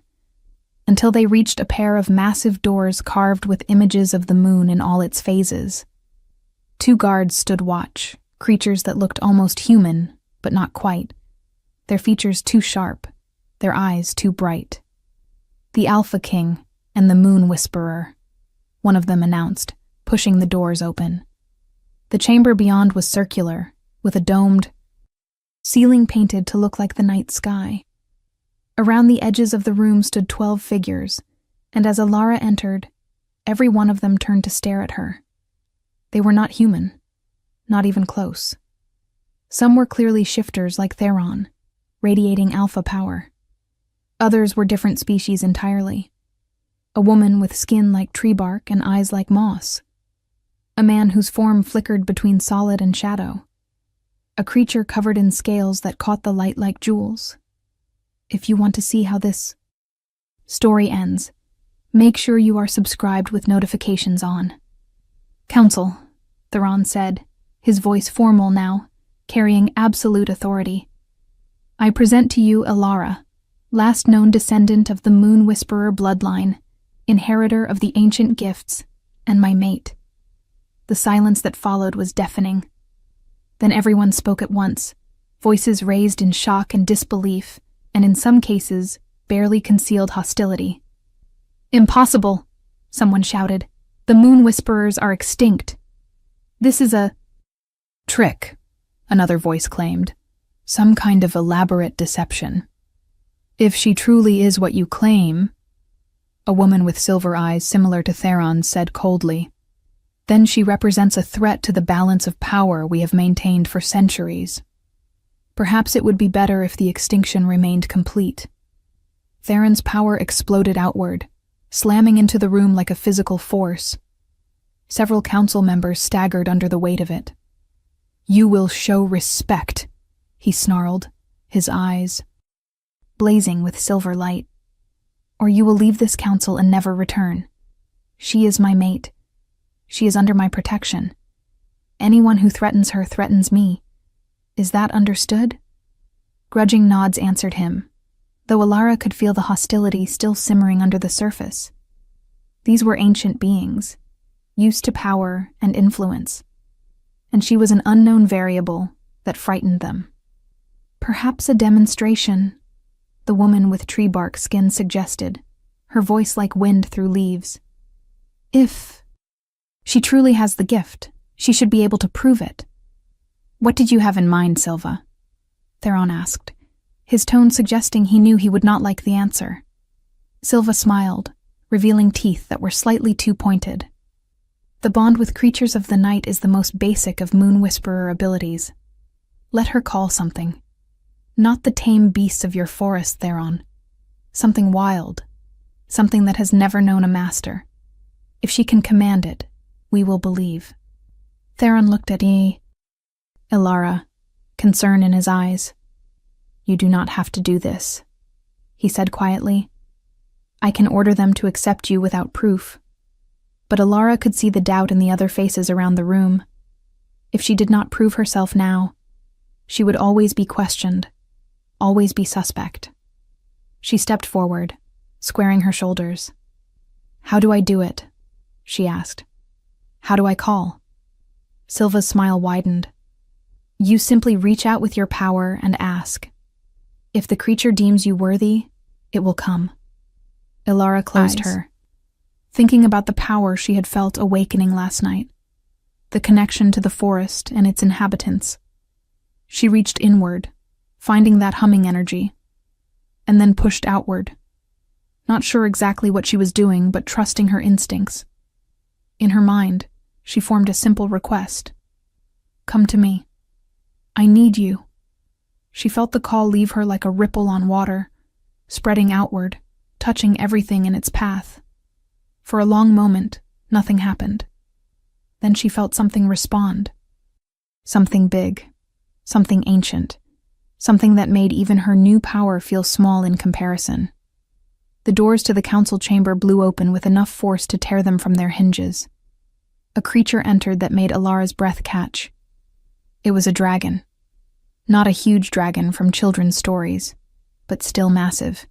A: until they reached a pair of massive doors carved with images of the moon in all its phases. 2 guards stood watch, creatures that looked almost human, but not quite. Their features too sharp, their eyes too bright. "The Alpha King and the Moon Whisperer," one of them announced, pushing the doors open. The chamber beyond was circular, with a domed ceiling painted to look like the night sky. Around the edges of the room stood 12 figures, and as Alara entered, every one of them turned to stare at her. They were not human, not even close. Some were clearly shifters like Theron, radiating alpha power. Others were different species entirely. A woman with skin like tree bark and eyes like moss. A man whose form flickered between solid and shadow. A creature covered in scales that caught the light like jewels. If you want to see how this story ends, make sure you are subscribed with notifications on. "Council," Theron said, his voice formal now, carrying absolute authority. "I present to you Alara, last known descendant of the Moon Whisperer bloodline, inheritor of the ancient gifts, and my mate." The silence that followed was deafening. Then everyone spoke at once, voices raised in shock and disbelief, and in some cases, barely concealed hostility. "Impossible," someone shouted. "The Moon Whisperers are extinct." "This is a trick," another voice claimed. "Some kind of elaborate deception. If she truly is what you claim," a woman with silver eyes similar to Theron's said coldly, "then she represents a threat to the balance of power we have maintained for centuries. Perhaps it would be better if the extinction remained complete." Theron's power exploded outward, slamming into the room like a physical force. Several council members staggered under the weight of it. "You will show respect," he snarled, his eyes blazing with silver light. "Or you will leave this council and never return. She is my mate. She is under my protection. Anyone who threatens her threatens me. Is that understood?" Grudging nods answered him, though Alara could feel the hostility still simmering under the surface. These were ancient beings, used to power and influence, and she was an unknown variable that frightened them. "Perhaps a demonstration," the woman with tree bark skin suggested, her voice like wind through leaves. "If she truly has the gift, she should be able to prove it." "What did you have in mind, Silva?" Theron asked, his tone suggesting he knew he would not like the answer. Silva smiled, revealing teeth that were slightly too pointed. "The bond with creatures of the night is the most basic of Moon Whisperer abilities. Let her call something. Not the tame beasts of your forest, Theron. Something wild. Something that has never known a master. If she can command it, we will believe." Theron looked at Alara, concern in his eyes. "You do not have to do this," he said quietly. "I can order them to accept you without proof." But Alara could see the doubt in the other faces around the room. If she did not prove herself now, she would always be questioned, always be suspect. She stepped forward, squaring her shoulders. "How do I do it?" she asked. "How do I call?" Silva's smile widened. "You simply reach out with your power and ask. If the creature deems you worthy, it will come." Alara closed her, thinking about the power she had felt awakening last night, the connection to the forest and its inhabitants. She reached inward, finding that humming energy, and then pushed outward, not sure exactly what she was doing, but trusting her instincts. In her mind, she formed a simple request. "Come to me. I need you." She felt the call leave her like a ripple on water, spreading outward, touching everything in its path. For a long moment, nothing happened. Then she felt something respond. Something big, something ancient, something that made even her new power feel small in comparison. The doors to the council chamber blew open with enough force to tear them from their hinges. A creature entered that made Alara's breath catch. It was a dragon. Not a huge dragon from children's stories, but still massive,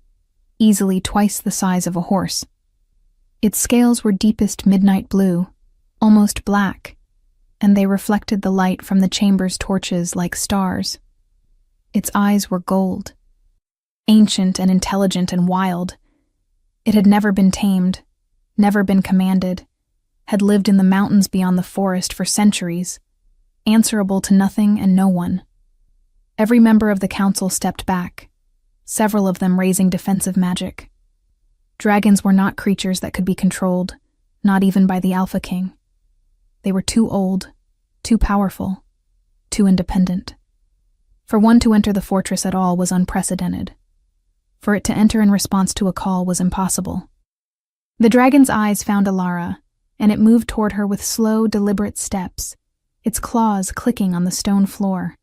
A: easily twice the size of a horse. Its scales were deepest midnight blue, almost black, and they reflected the light from the chamber's torches like stars. Its eyes were gold, ancient and intelligent and wild. It had never been tamed, never been commanded, had lived in the mountains beyond the forest for centuries, answerable to nothing and no one. Every member of the council stepped back, several of them raising defensive magic. Dragons were not creatures that could be controlled, not even by the Alpha King. They were too old, too powerful, too independent. For one to enter the fortress at all was unprecedented. For it to enter in response to a call was impossible. The dragon's eyes found Alara, and it moved toward her with slow, deliberate steps, its claws clicking on the stone floor.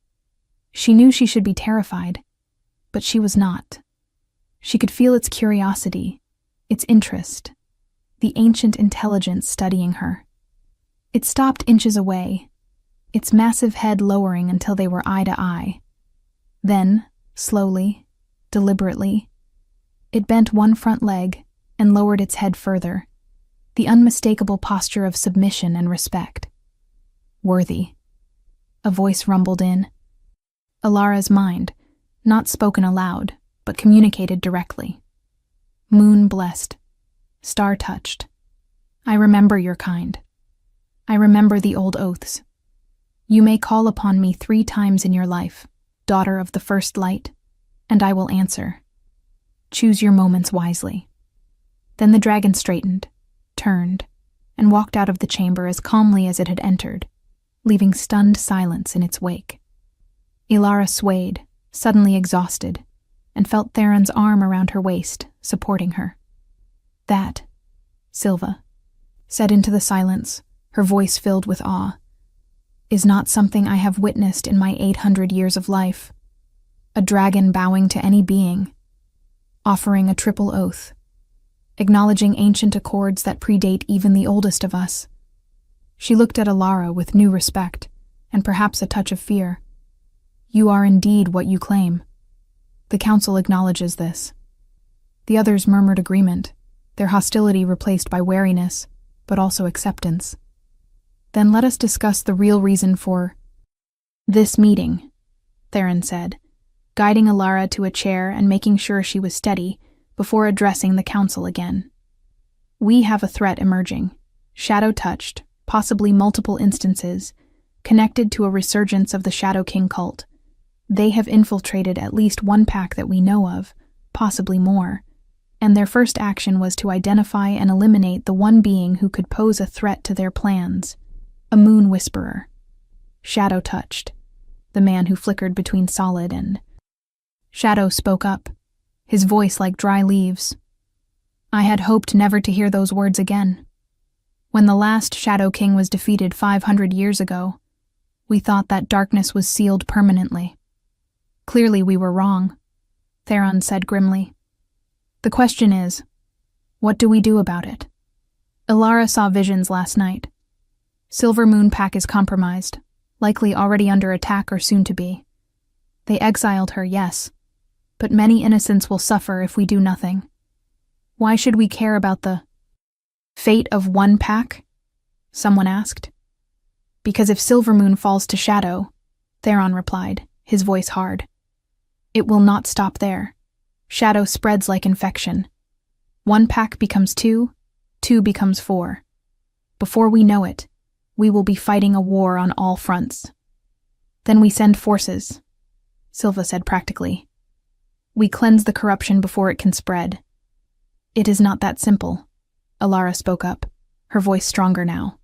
A: She knew she should be terrified, but she was not. She could feel its curiosity, its interest, the ancient intelligence studying her. It stopped inches away, its massive head lowering until they were eye to eye. Then, slowly, deliberately, it bent one front leg and lowered its head further, the unmistakable posture of submission and respect. Worthy. A voice rumbled in. Alara's mind, not spoken aloud, but communicated directly. Moon blessed, star touched. I remember your kind. I remember the old oaths. You may call upon me 3 times in your life, daughter of the first light, and I will answer. Choose your moments wisely. Then the dragon straightened, turned, and walked out of the chamber as calmly as it had entered, leaving stunned silence in its wake. Alara swayed, suddenly exhausted, and felt Theron's arm around her waist, supporting her. That, Silva said into the silence, her voice filled with awe, is not something I have witnessed in my 800 years of life. A dragon bowing to any being, offering a triple oath, acknowledging ancient accords that predate even the oldest of us. She looked at Alara with new respect, and perhaps a touch of fear. You are indeed what you claim. The council acknowledges this. The others murmured agreement, their hostility replaced by wariness, but also acceptance. Then let us discuss the real reason for this meeting, Theron said, guiding Alara to a chair and making sure she was steady before addressing the council again. We have a threat emerging, shadow-touched, possibly multiple instances, connected to a resurgence of the Shadow King cult. They have infiltrated at least one pack that we know of, possibly more, and their first action was to identify and eliminate the one being who could pose a threat to their plans, a moon whisperer. Shadow-touched, the man who flickered between solid and... Shadow spoke up, his voice like dry leaves. I had hoped never to hear those words again. When the last Shadow King was defeated 500 years ago, we thought that darkness was sealed permanently. Clearly we were wrong, Theron said grimly. The question is, what do we do about it? Alara saw visions last night. Silver Moon Pack is compromised, likely already under attack or soon to be. They exiled her, yes, but many innocents will suffer if we do nothing. Why should we care about the fate of one pack? Someone asked. Because if Silvermoon falls to Shadow, Theron replied, his voice hard, it will not stop there. Shadow spreads like infection. One pack becomes 2, 2 becomes 4. Before we know it, we will be fighting a war on all fronts. Then we send forces, Silva said practically. We cleanse the corruption before it can spread. It is not that simple, Alara spoke up, her voice stronger now.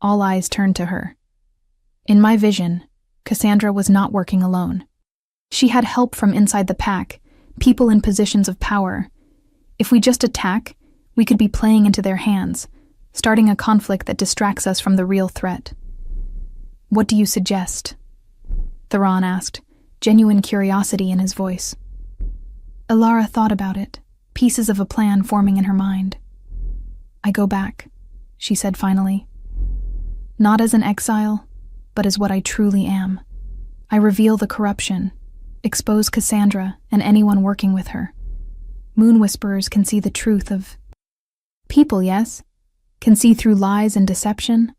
A: All eyes turned to her. In my vision, Cassandra was not working alone. She had help from inside the pack, people in positions of power. If we just attack, we could be playing into their hands, starting a conflict that distracts us from the real threat. What do you suggest? Theron asked, genuine curiosity in his voice. Alara thought about it, pieces of a plan forming in her mind. I go back, she said finally. Not as an exile, but as what I truly am. I reveal the corruption, expose Cassandra and anyone working with her. Moon Whisperers can see the truth of people, yes? Can see through lies and deception.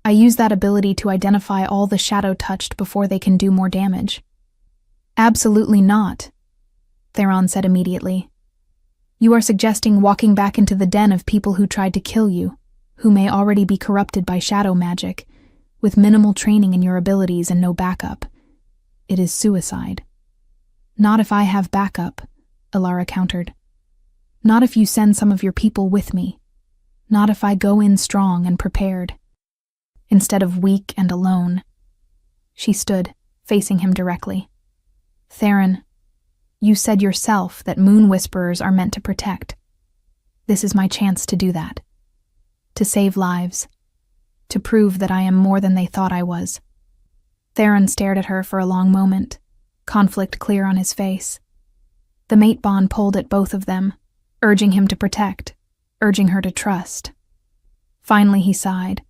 A: I use that ability to identify all the shadow touched before they can do more damage. Absolutely not, Theron said immediately. You are suggesting walking back into the den of people who tried to kill you, who may already be corrupted by shadow magic, with minimal training in your abilities and no backup. It is suicide. Not if I have backup, Alara countered. Not if you send some of your people with me. Not if I go in strong and prepared, instead of weak and alone. She stood, facing him directly. Theron, you said yourself that Moon Whisperers are meant to protect. This is my chance to do that. To save lives. To prove that I am more than they thought I was. Theron stared at her for a long moment, conflict clear on his face. The mate bond pulled at both of them, urging him to protect, urging her to trust. Finally he sighed.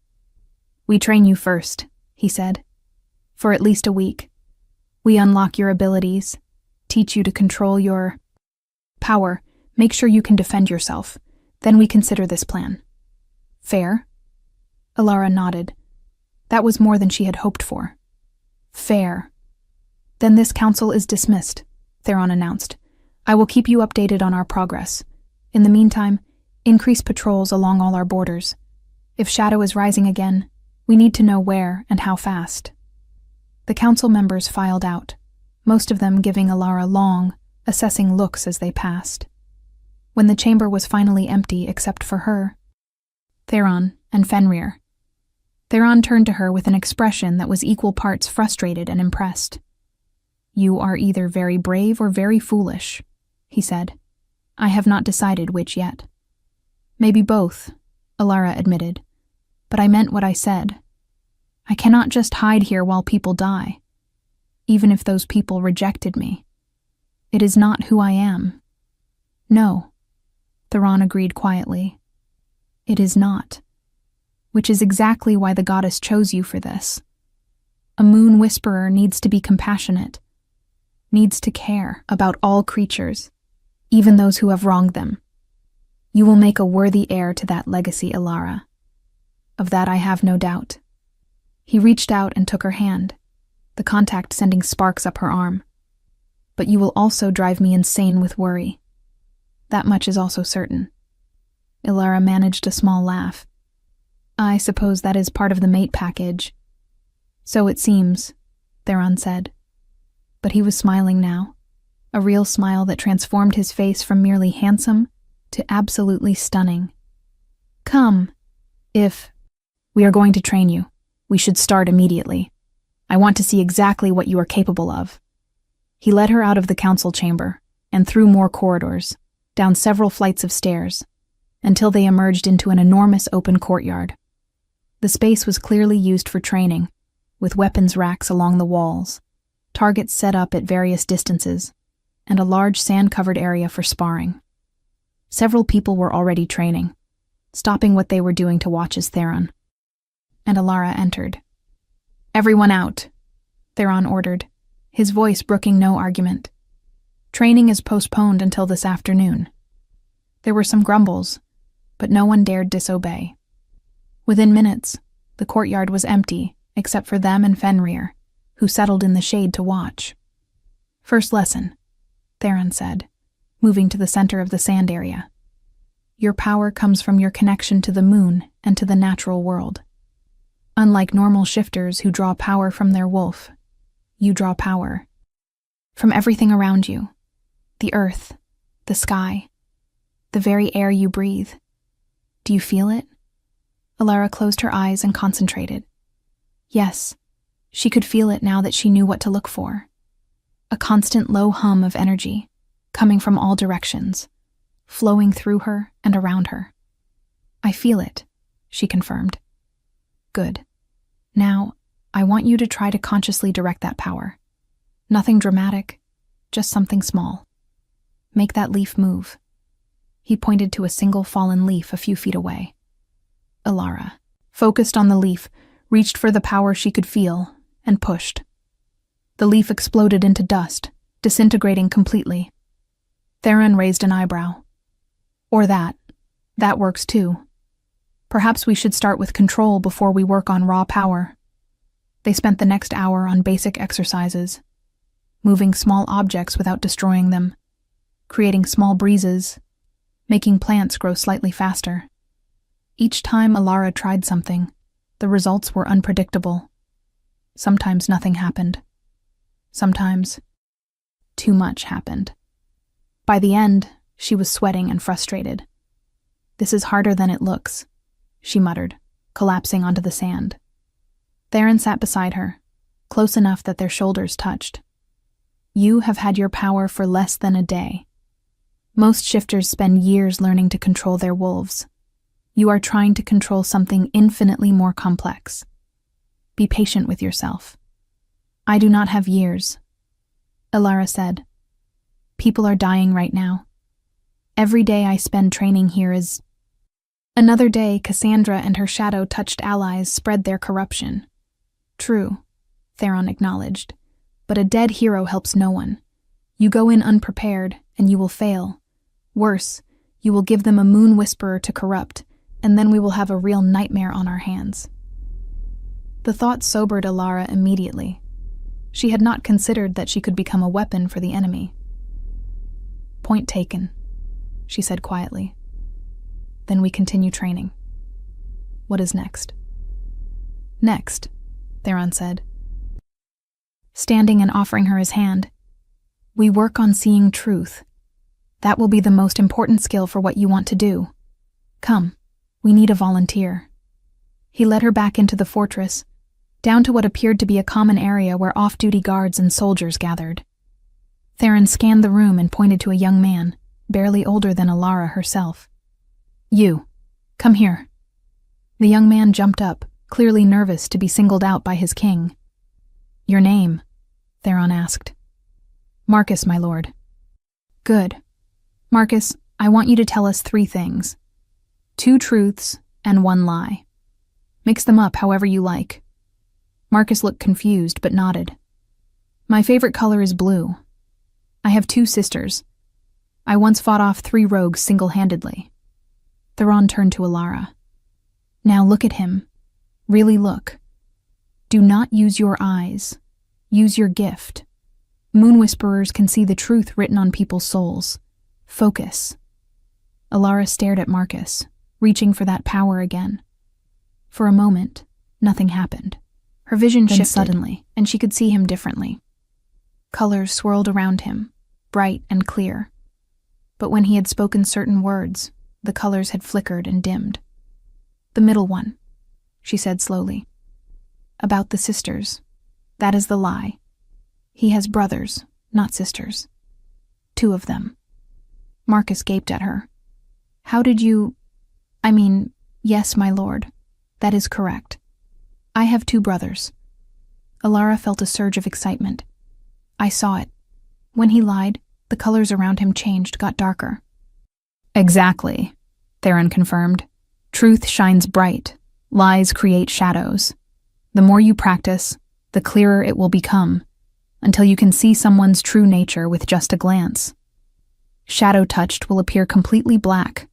A: We train you first, he said. For at least a week. We unlock your abilities, teach you to control your power, make sure you can defend yourself. Then we consider this plan. Fair? Alara nodded. That was more than she had hoped for. Fair. Then this council is dismissed, Theron announced. I will keep you updated on our progress. In the meantime, increase patrols along all our borders. If shadow is rising again, we need to know where and how fast. The council members filed out, most of them giving Alara long, assessing looks as they passed. When the chamber was finally empty except for her, Theron and Fenrir. Theron turned to her with an expression that was equal parts frustrated and impressed. You are either very brave or very foolish, he said. I have not decided which yet. Maybe both, Alara admitted, but I meant what I said. I cannot just hide here while people die, even if those people rejected me. It is not who I am. No, Theron agreed quietly. It is not. Which is exactly why the goddess chose you for this. A Moon Whisperer needs to be compassionate, needs to care about all creatures, even those who have wronged them. You will make a worthy heir to that legacy, Alara. Of that I have no doubt. He reached out and took her hand, the contact sending sparks up her arm. But you will also drive me insane with worry. That much is also certain. Alara managed a small laugh. I suppose that is part of the mate package. So it seems, Theron said. But he was smiling now, a real smile that transformed his face from merely handsome to absolutely stunning. Come, if we are going to train you, we should start immediately. I want to see exactly what you are capable of. He led her out of the council chamber and through more corridors, down several flights of stairs, until they emerged into an enormous open courtyard. The space was clearly used for training, with weapons racks along the walls, targets set up at various distances, and a large sand-covered area for sparring. Several people were already training, stopping what they were doing to watch as Theron. And Alara entered. Everyone out, Theron ordered, his voice brooking no argument. Training is postponed until this afternoon. There were some grumbles, but no one dared disobey. Within minutes, the courtyard was empty except for them and Fenrir, who settled in the shade to watch. First lesson, Theron said, moving to the center of the sand area. Your power comes from your connection to the moon and to the natural world. Unlike normal shifters who draw power from their wolf, you draw power from everything around you, the earth, the sky, the very air you breathe. Do you feel it? Alara closed her eyes and concentrated. Yes, she could feel it now that she knew what to look for. A constant low hum of energy, coming from all directions, flowing through her and around her. I feel it, she confirmed. Good. Now, I want you to try to consciously direct that power. Nothing dramatic, just something small. Make that leaf move. He pointed to a single fallen leaf a few feet away. Alara, focused on the leaf, reached for the power she could feel and pushed. The leaf exploded into dust, disintegrating completely. Theron raised an eyebrow. Or that. That works too. Perhaps we should start with control before we work on raw power. They spent the next hour on basic exercises, moving small objects without destroying them, creating small breezes, making plants grow slightly faster. Each time Alara tried something, the results were unpredictable. Sometimes nothing happened. Sometimes too much happened. By the end, she was sweating and frustrated. "This is harder than it looks," she muttered, collapsing onto the sand. Theron sat beside her, close enough that their shoulders touched. "You have had your power for less than a day. Most shifters spend years learning to control their wolves. You are trying to control something infinitely more complex. Be patient with yourself." "I do not have years," Alara said. "People are dying right now. Every day I spend training here is..." Another day, Cassandra and her shadow-touched allies spread their corruption. "True," Theron acknowledged, "but a dead hero helps no one. You go in unprepared, and you will fail. Worse, you will give them a moon whisperer to corrupt, and then we will have a real nightmare on our hands." The thought sobered Alara immediately. She had not considered that she could become a weapon for the enemy. "Point taken," she said quietly. "Then we continue training. What is next?" "Next," Theron said, standing and offering her his hand, "we work on seeing truth. That will be the most important skill for what you want to do. Come, we need a volunteer." He led her back into the fortress, down to what appeared to be a common area where off-duty guards and soldiers gathered. Theron scanned the room and pointed to a young man, barely older than Alara herself. "You, come here." The young man jumped up, clearly nervous to be singled out by his king. "Your name?" Theron asked. "Marcus, my lord." "Good. Marcus, I want you to tell us 3 things. 2 truths and 1 lie. Mix them up however you like." Marcus looked confused but nodded. "My favorite color is blue. I have 2 sisters. I once fought off 3 rogues single-handedly." Theron turned to Alara. "Now look at him. Really look. Do not use your eyes. Use your gift. Moon whisperers can see the truth written on people's souls. Focus." Alara stared at Marcus, reaching for that power again. For a moment, nothing happened. Her vision shifted suddenly, and she could see him differently. Colors swirled around him, bright and clear. But when he had spoken certain words, the colors had flickered and dimmed. "The middle one," she said slowly. "About the sisters. That is the lie. He has brothers, not sisters. 2 of them." Marcus gaped at her. "How did you... yes, my lord. That is correct. I have 2 brothers." Alara felt a surge of excitement. "I saw it. When he lied, the colors around him changed, got darker." "Exactly," Theron confirmed. "Truth shines bright. Lies create shadows. The more you practice, the clearer it will become, until you can see someone's true nature with just a glance. Shadow-touched will appear completely black,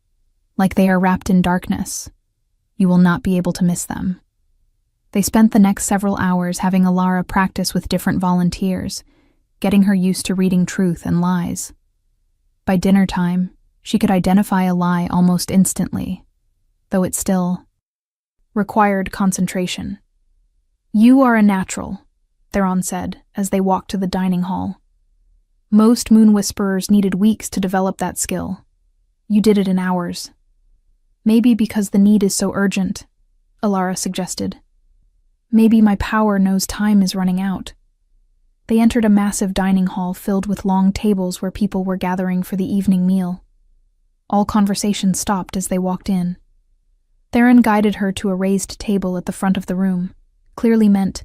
A: like they are wrapped in darkness. You will not be able to miss them." They spent the next several hours having Alara practice with different volunteers, getting her used to reading truth and lies. By dinner time, she could identify a lie almost instantly, though it still required concentration. "You are a natural," Theron said as they walked to the dining hall. "Most moon whisperers needed weeks to develop that skill. You did it in hours." "Maybe because the need is so urgent," Alara suggested. "Maybe my power knows time is running out." They entered a massive dining hall filled with long tables where people were gathering for the evening meal. All conversation stopped as they walked in. Theron guided her to a raised table at the front of the room, clearly meant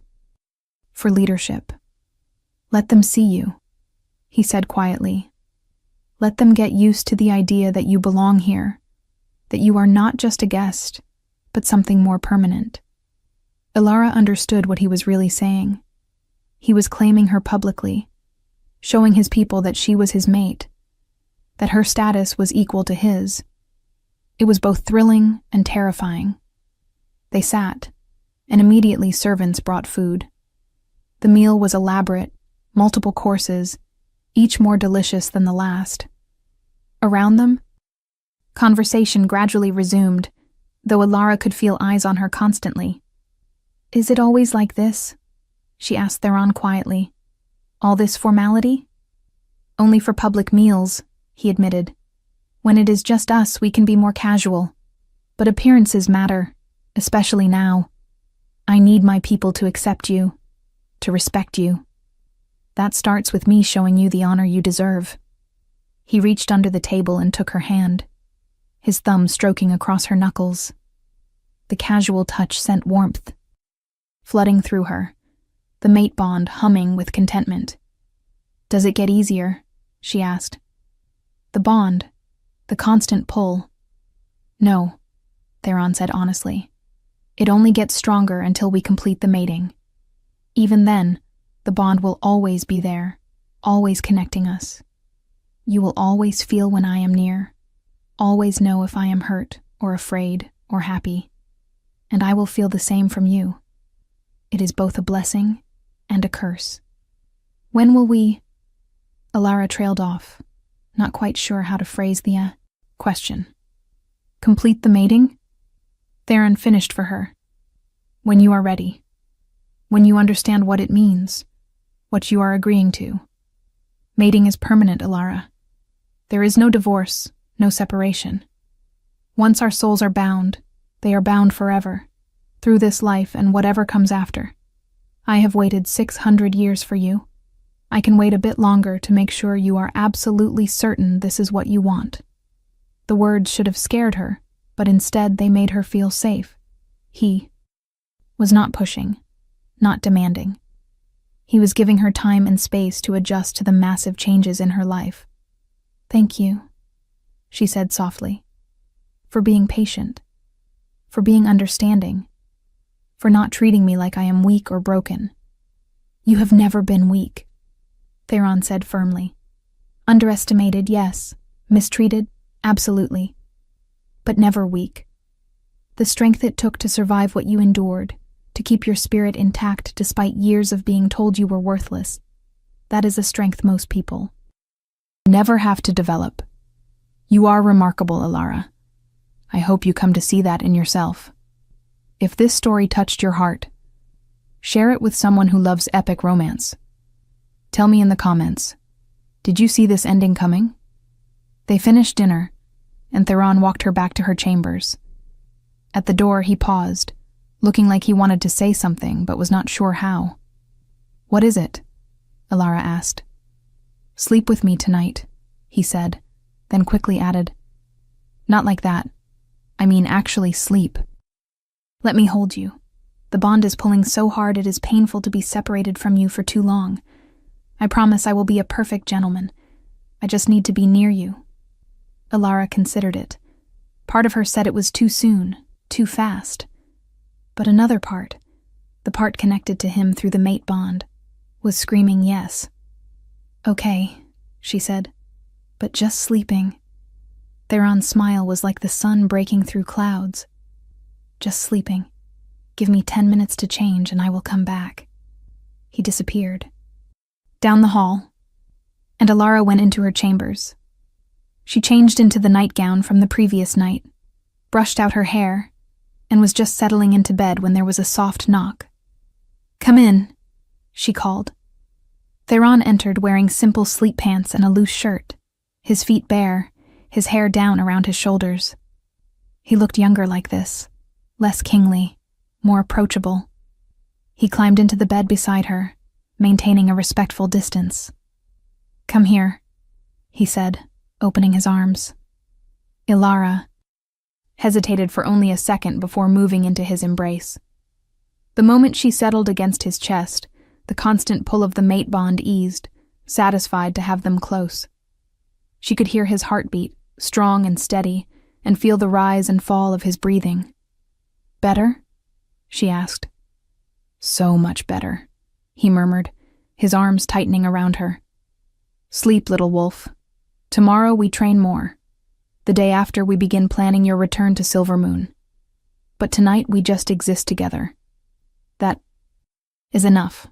A: for leadership. "Let them see you," he said quietly. "Let them get used to the idea that you belong here, that you are not just a guest, but something more permanent." Alara understood what he was really saying. He was claiming her publicly, showing his people that she was his mate, that her status was equal to his. It was both thrilling and terrifying. They sat, and immediately servants brought food. The meal was elaborate, multiple courses, each more delicious than the last. Around them, conversation gradually resumed, though Alara could feel eyes on her constantly. "Is it always like this?" she asked Theron quietly. "All this formality?" "Only for public meals," he admitted. "When it is just us, we can be more casual. But appearances matter, especially now. I need my people to accept you, to respect you. That starts with me showing you the honor you deserve." He reached under the table and took her hand, his thumb stroking across her knuckles. The casual touch sent warmth flooding through her, the mate bond humming with contentment. "Does it get easier?" she asked. "The bond, the constant pull." "No," Theron said honestly. "It only gets stronger until we complete the mating. Even then, the bond will always be there, always connecting us. You will always feel when I am near, always know if I am hurt or afraid or happy. And I will feel the same from you. It is both a blessing and a curse." "When will we—" Alara trailed off, not quite sure how to phrase the question. "Complete the mating?" Theron finished for her. "When you are ready. When you understand what it means, what you are agreeing to. Mating is permanent, Alara. There is no divorce, no separation. Once our souls are bound, they are bound forever, through this life and whatever comes after. I have waited 600 years for you. I can wait a bit longer to make sure you are absolutely certain this is what you want." The words should have scared her, but instead they made her feel safe. He was not pushing, not demanding. He was giving her time and space to adjust to the massive changes in her life. "Thank you," she said softly, "for being patient, for being understanding, for not treating me like I am weak or broken." "You have never been weak," Theron said firmly. "Underestimated, yes. Mistreated, absolutely. But never weak. The strength it took to survive what you endured, to keep your spirit intact despite years of being told you were worthless, that is a strength most people never have to develop. You are remarkable, Alara. I hope you come to see that in yourself. If this story touched your heart, share it with someone who loves epic romance. Tell me in the comments, did you see this ending coming?" They finished dinner, and Theron walked her back to her chambers. At the door, he paused, looking like he wanted to say something but was not sure how. "What is it?" Alara asked. "Sleep with me tonight," he said, then quickly added, "Not like that. I mean actually sleep. Let me hold you. The bond is pulling so hard it is painful to be separated from you for too long. I promise I will be a perfect gentleman. I just need to be near you." Alara considered it. Part of her said it was too soon, too fast. But another part, the part connected to him through the mate bond, was screaming yes. "Okay," she said, "but just sleeping." Theron's smile was like the sun breaking through clouds. "Just sleeping. Give me 10 minutes to change and I will come back." He disappeared. Down the hall, and Alara went into her chambers. She changed into the nightgown from the previous night, brushed out her hair, and was just settling into bed when there was a soft knock. "Come in," she called. Theron entered wearing simple sleep pants and a loose shirt, his feet bare, his hair down around his shoulders. He looked younger like this, less kingly, more approachable. He climbed into the bed beside her, maintaining a respectful distance. "Come here," he said, opening his arms. Alara hesitated for only a second before moving into his embrace. The moment she settled against his chest, the constant pull of the mate bond eased, satisfied to have them close. She could hear his heartbeat, strong and steady, and feel the rise and fall of his breathing. "Better?" she asked. "So much better," he murmured, his arms tightening around her. "Sleep, little wolf. Tomorrow we train more. The day after we begin planning your return to Silvermoon. But tonight we just exist together. That is enough."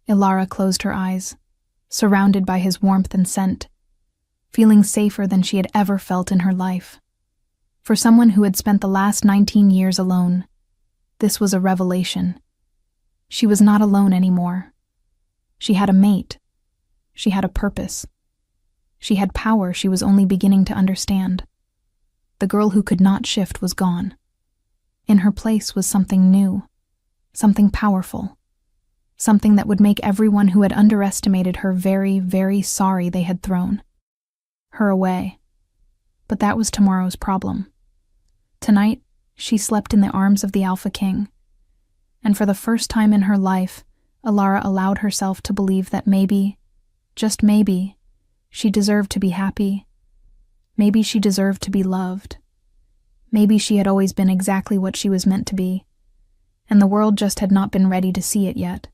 A: Ilara closed her eyes, surrounded by his warmth and scent, feeling safer than she had ever felt in her life. For someone who had spent the last 19 years alone, this was a revelation. She was not alone anymore. She had a mate. She had a purpose. She had power she was only beginning to understand. The girl who could not shift was gone. In her place was something new, something powerful, something that would make everyone who had underestimated her very, very sorry they had thrown her away. But that was tomorrow's problem. Tonight, she slept in the arms of the Alpha King, and for the first time in her life, Ilara allowed herself to believe that maybe, just maybe, she deserved to be happy. Maybe she deserved to be loved. Maybe she had always been exactly what she was meant to be, and the world just had not been ready to see it yet.